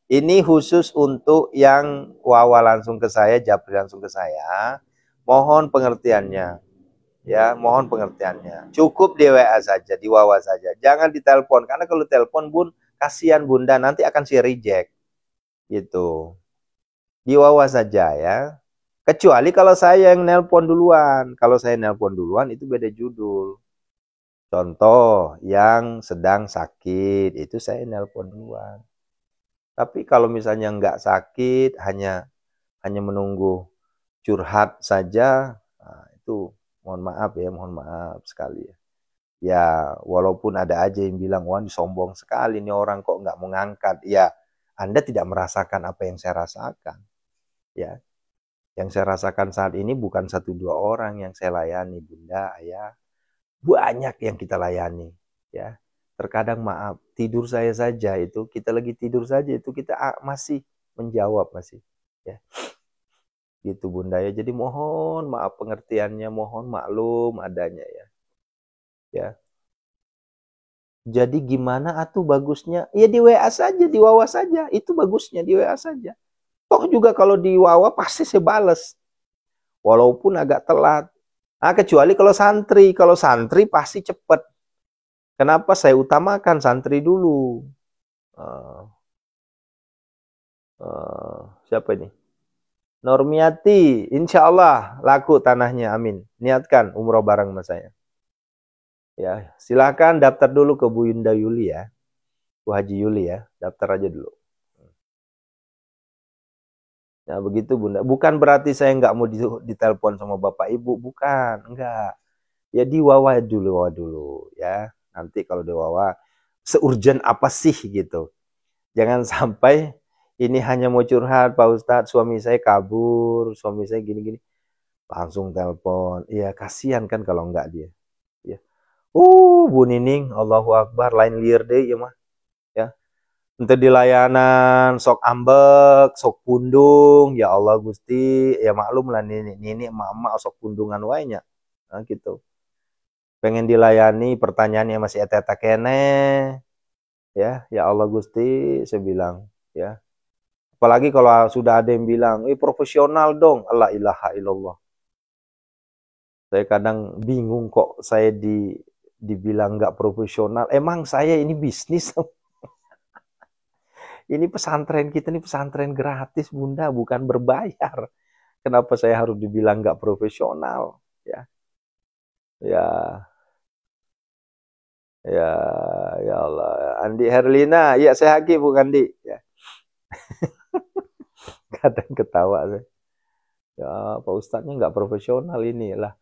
[SPEAKER 1] Ini khusus untuk yang wawa langsung ke saya, japri langsung ke saya. Mohon pengertiannya. Ya, mohon pengertiannya. Cukup di WA saja, di wawa saja. Jangan ditelepon karena kalau telepon Bun, kasihan Bunda nanti akan si reject. Gitu. Di wawa saja ya. Kecuali kalau saya yang nelpon duluan. Kalau saya nelpon duluan itu beda judul. Contoh yang sedang sakit itu saya nelpon duluan. Tapi kalau misalnya nggak sakit, hanya menunggu curhat saja, nah, itu mohon maaf ya, mohon maaf sekali ya. Ya, walaupun ada aja yang bilang, wah ini sombong sekali nih orang kok nggak mau ngangkat. Ya, Anda tidak merasakan apa yang saya rasakan. Ya, yang saya rasakan saat ini bukan satu dua orang yang saya layani, Bunda, Ayah. Banyak yang kita layani. Ya, terkadang maaf, tidur saya saja itu, kita lagi tidur saja itu kita masih menjawab masih. Ya, gitu Bunda ya. Jadi mohon maaf pengertiannya, mohon maklum adanya ya. Ya. Jadi gimana atuh bagusnya? Ya di WA saja, di WA saja. Itu bagusnya di WA saja. Toh juga kalau di WA pasti saya bales. Walaupun agak telat. Kecuali kalau santri. Kalau santri pasti cepat. Kenapa saya utamakan santri dulu? Uh, siapa ini? Nurmiati, insya Allah laku tanahnya, amin. Niatkan umroh bareng sama saya. Ya, silakan daftar dulu ke Bu Yunda Yuli ya, Bu Haji Yuli ya, daftar aja dulu. Nah begitu Bunda. Bukan berarti saya nggak mau ditelepon sama Bapak Ibu, bukan, enggak. Ya wawa dulu ya. Nanti kalau wawa, seurgent apa sih gitu. Jangan sampai ini hanya mau curhat, Pak Ustadz, suami saya kabur, suami saya gini-gini. Langsung telepon. Iya, kasihan kan kalau enggak dia. Ya. Bu Nining, Allahu Akbar, lain liar deh ya mah. Ya. Untuk di layanan sok ambek, sok pundung, ya Allah Gusti, ya maklum lah ini emak-emak sok pundungan wainya. Nah, gitu. Pengen dilayani, pertanyaannya masih eta-eta kene. Ya Allah Gusti, saya bilang, ya. Apalagi kalau sudah ada yang bilang, profesional dong, la ilaha illallah. Saya kadang bingung kok saya dibilang nggak profesional. Emang saya ini bisnis. Ini pesantren kita ini pesantren gratis Bunda, bukan berbayar. Kenapa saya harus dibilang nggak profesional? Ya, ya, ya Allah. Andi Herlina, ya saya Haki bukan Andi. Ya. Kadang ketawa saya. Ya Pak Ustadznya nggak profesional ini lah.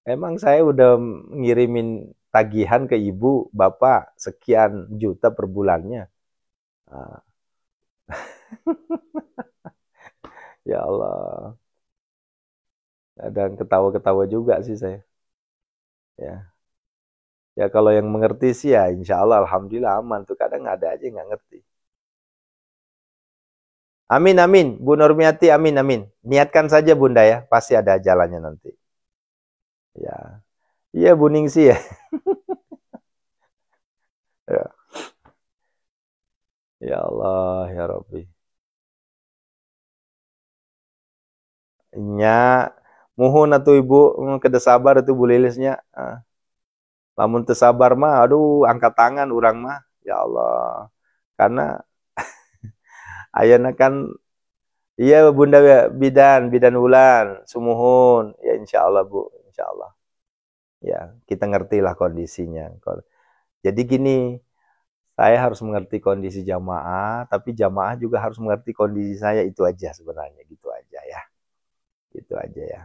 [SPEAKER 1] Emang saya udah ngirimin tagihan ke ibu, bapak sekian juta per bulannya. Nah. Ya Allah. Dan ketawa-ketawa juga sih saya. Ya. Ya kalau yang mengerti sih ya insya Allah alhamdulillah aman tuh. Kadang ada aja yang nggak ngerti. Amin amin. Bu Nurmiati amin amin. Niatkan saja Bunda ya. Pasti ada jalannya nanti. Ya. Iya Bu Ningsi ya. Ya. Ya Allah ya Rabbi. Nya muhun atuh Ibu kada sabar itu Bu Lilisnya. Lamun teu sabar mah aduh angkat tangan urang mah. Ya Allah. Karena ayeuna kan iya Bunda bidan Wulan sumuhun. Ya insyaallah Bu, insyaallah. Ya, kita ngertilah kondisinya. Jadi gini, saya harus mengerti kondisi jamaah, tapi jamaah juga harus mengerti kondisi saya, itu aja sebenarnya, gitu aja ya. Gitu aja ya.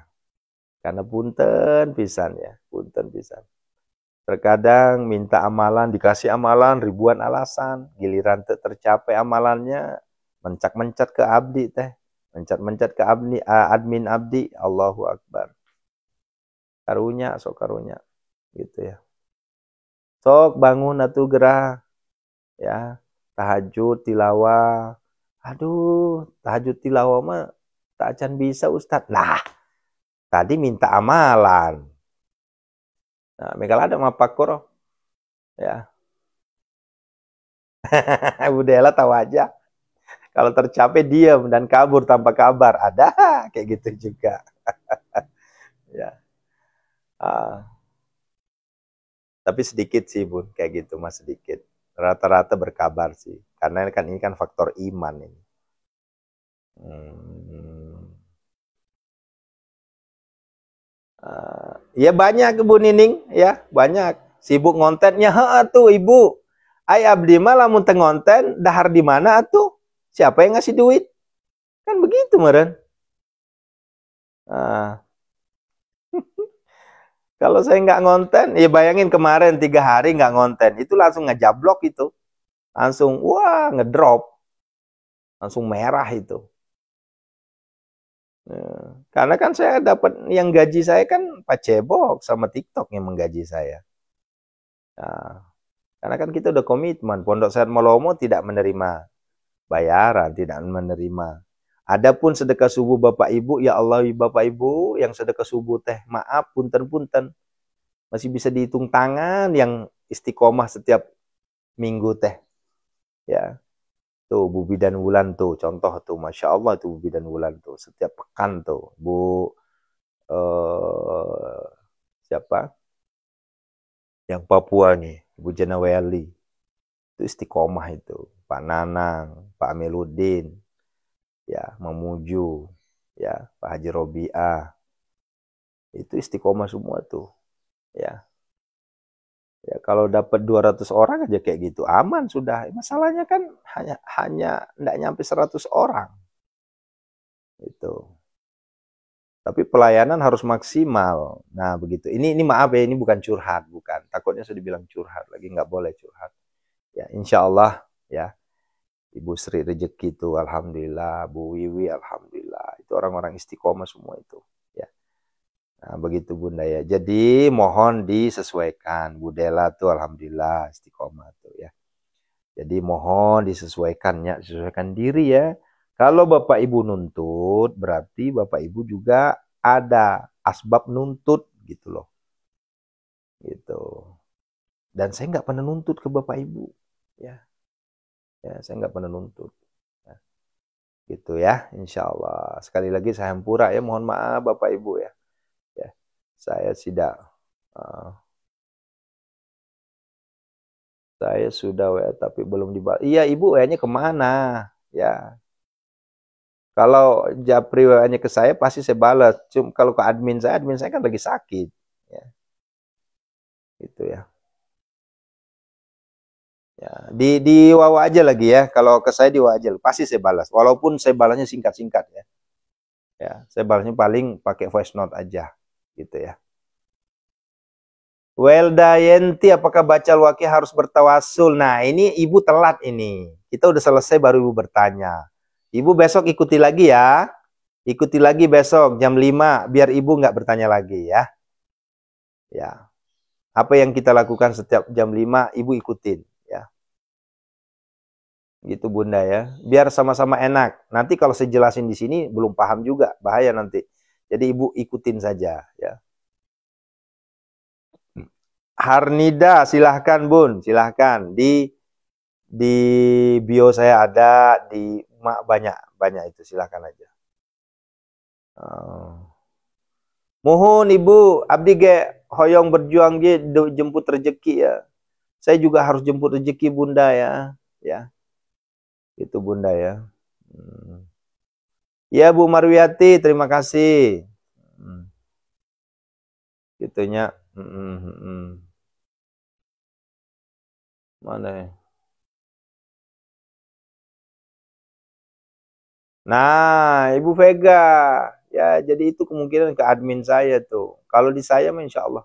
[SPEAKER 1] Karena punten pisan ya, punten pisan. Terkadang minta amalan, dikasih amalan, ribuan alasan, giliran tercapai amalannya, mencak-mencat ke abdi teh. Mencat-mencat ke admin abdi, Allahu Akbar. Karunya, sok karunya. Gitu ya. Sok bangun atuh gerah. Ya, tahajud, tilawah. Aduh, tahajud tilawah mah tak acan bisa Ustadz. Nah, tadi minta amalan. Nah, Megala ada mapakor. Ya. Budela tahu aja. Kalau tercapai diam dan kabur tanpa kabar. Ada kayak gitu juga. Ya. Tapi sedikit sih Bun, kayak gitu mas sedikit. Rata-rata berkabar sih. Karena kan ini kan faktor iman ini. Ya banyak Bu Nining ya, banyak. Sibuk ngontennya tuh Ibu. Ai abdi mah lamun teu ngonten dahar di mana atuh? Siapa yang ngasih duit? Kan begitu meureun. Kalau saya nggak ngonten, ya bayangin kemarin 3 hari nggak ngonten, itu langsung ngejablok itu. Langsung, wah ngedrop. Langsung merah itu. Karena kan saya dapat, yang gaji saya kan Pak Cebok sama TikTok yang menggaji saya. Nah, karena kan kita udah komitmen, Pondok Sehat Malomo tidak menerima bayaran, tidak menerima. Adapun sedekah subuh Bapak Ibu, ya Allah Bapak Ibu yang sedekah subuh teh, maaf punten-punten. Masih bisa dihitung tangan yang istiqomah setiap minggu teh. Ya. Tuh Bu Bidan Wulan tuh, contoh tuh, Masya Allah tuh Bu Bidan Wulan tuh, setiap pekan tuh, siapa? Yang Papua nih, Bu Janaweli, itu istiqomah itu, Pak Nanang, Pak Ameludin, ya, Mamuju, ya, Pak Haji Robiah. Itu istiqomah semua tuh, ya. Ya, kalau dapat 200 orang aja kayak gitu, aman sudah. Masalahnya kan hanya enggak nyampe 100 orang. Itu. Tapi pelayanan harus maksimal. Nah, begitu. Ini maaf ya, ini bukan curhat, bukan. Takutnya sudah dibilang curhat lagi, nggak boleh curhat. Ya, insya Allah ya. Ibu Sri rezeki itu alhamdulillah, Bu Wiwi alhamdulillah. Itu orang-orang istiqomah semua itu, ya. Nah, begitu Bunda ya. Jadi mohon disesuaikan. Bu Dela tuh alhamdulillah istiqomah tuh ya. Jadi mohon disesuaikannya, disesuaikan diri ya. Kalau Bapak Ibu nuntut, berarti Bapak Ibu juga ada asbab nuntut gitu loh. Gitu. Dan saya nggak pernah nuntut ke Bapak Ibu, ya. Ya, saya nggak pernah nuntut. Ya. Gitu ya, insya Allah. Sekali lagi saya hampura ya, mohon maaf Bapak Ibu ya. Ya, saya tidak, saya sudah WA tapi belum dibalas. Iya Ibu WA-nya kemana? Ya, kalau Japri WA-nya ke saya pasti saya balas. Cuma kalau ke admin saya kan lagi sakit. Ya, gitu ya. Ya, di wawa aja lagi ya. Kalau ke saya di wawa aja, pasti saya balas. Walaupun saya balasnya singkat-singkat ya. Ya, saya balasnya paling pakai voice note aja, gitu ya. Welda Yenti, apakah baca al-Waqiah harus bertawasul? Nah, ini Ibu telat ini. Kita udah selesai baru Ibu bertanya. Ibu besok ikuti lagi ya. Ikuti lagi besok jam 5 biar Ibu nggak bertanya lagi ya. Ya. Apa yang kita lakukan setiap jam 5 Ibu ikutin ya. Gitu Bunda ya. Biar sama-sama enak. Nanti kalau saya jelasin di sini belum paham juga, bahaya nanti. Jadi Ibu ikutin saja ya. Harnida, silahkan Bun, silahkan. Di bio saya ada, di banyak itu, silahkan aja. Mohon Ibu, abdi ge hoyong berjuang ge jemput rezeki ya. Saya juga harus jemput rezeki Bunda ya. Ya. Itu Bunda ya. Ya Bu Marwiati, terima kasih. Gitunya. Mana ya? Nah, Ibu Vega. Ya, jadi itu kemungkinan ke admin saya tuh. Kalau di saya insya Allah.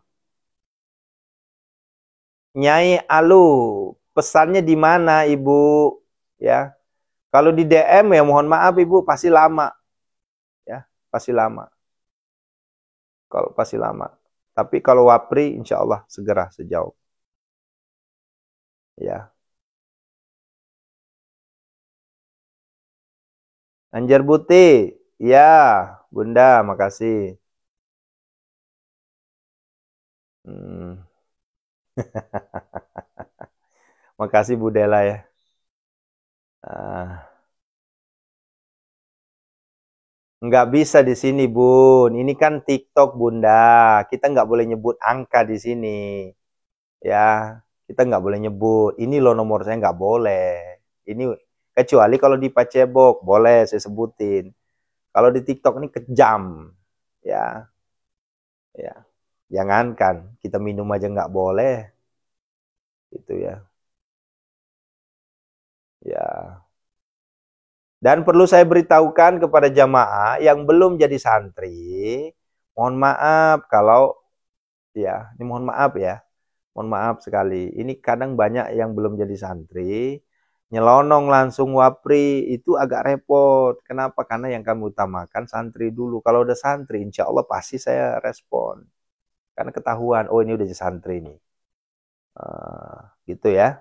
[SPEAKER 1] Nyai Alu, pesannya di mana Ibu? Ya. Kalau di DM ya mohon maaf Ibu, pasti lama. Ya, pasti lama. Kalau pasti lama. Tapi kalau Wapri insya Allah segera sejauh. Ya. Anjar Buti. Ya, Bunda, makasih. Makasih Bu Dela ya. Nggak bisa di sini Bun. Ini kan TikTok Bunda. Kita nggak boleh nyebut angka di sini. Ya, kita nggak boleh nyebut. Ini loh nomor saya nggak boleh. Ini kecuali kalau di Pacebok boleh saya sebutin. Kalau di TikTok ini kejam. Ya, ya. Jangan kan kita minum aja nggak boleh. Itu ya. Ya. Dan perlu saya beritahukan kepada jamaah yang belum jadi santri, mohon maaf kalau ya, ini mohon maaf ya. Mohon maaf sekali. Ini kadang banyak yang belum jadi santri, nyelonong langsung wapri, itu agak repot. Kenapa? Karena yang kami utamakan santri dulu. Kalau udah santri, insya Allah pasti saya respon. Karena ketahuan, oh ini udah jadi santri nih. Gitu ya.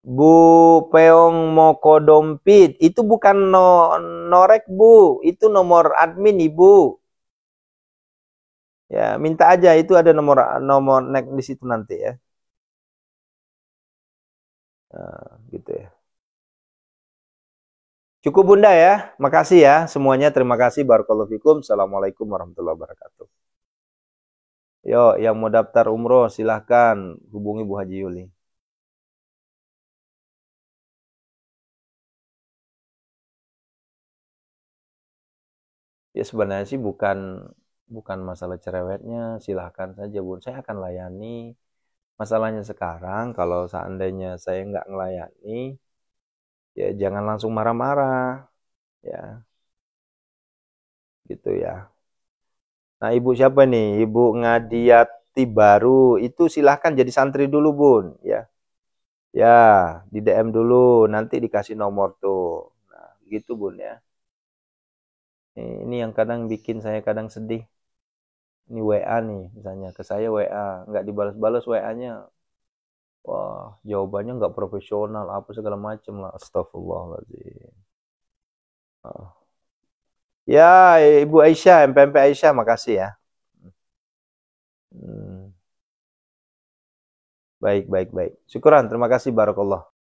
[SPEAKER 1] Bu Peong Mokodompit, itu bukan norek Bu, itu nomor admin Ibu. Ya, minta aja, itu ada nomor nek di situ nanti ya. Nah, gitu ya. Cukup Bunda ya, makasih ya semuanya, terima kasih. Barakallahu fikum. Assalamualaikum warahmatullahi wabarakatuh. Yo, yang mau daftar umroh silahkan hubungi Bu Haji Yuli. Ya sebenarnya sih bukan masalah cerewetnya, silahkan saja Bun, saya akan layani. Masalahnya sekarang kalau seandainya saya nggak ngelayani, ya jangan langsung marah-marah, ya gitu ya. Nah ibu siapa nih? Ibu Ngadiati Baru, itu silahkan jadi santri dulu Bun, ya. Ya, di DM dulu, nanti dikasih nomor tuh. Nah, gitu Bun ya. Ini yang kadang bikin saya kadang sedih. Ini WA nih, misalnya ke saya WA, nggak dibalas-balas WA-nya. Wah, jawabannya nggak profesional, apa segala macem lah. Astagfirullahaladzim. Ah. Ya, Ibu Aisyah, MPMP Aisyah, makasih ya. Hmm, baik, baik, baik. Syukuran, terima kasih, Barakallah.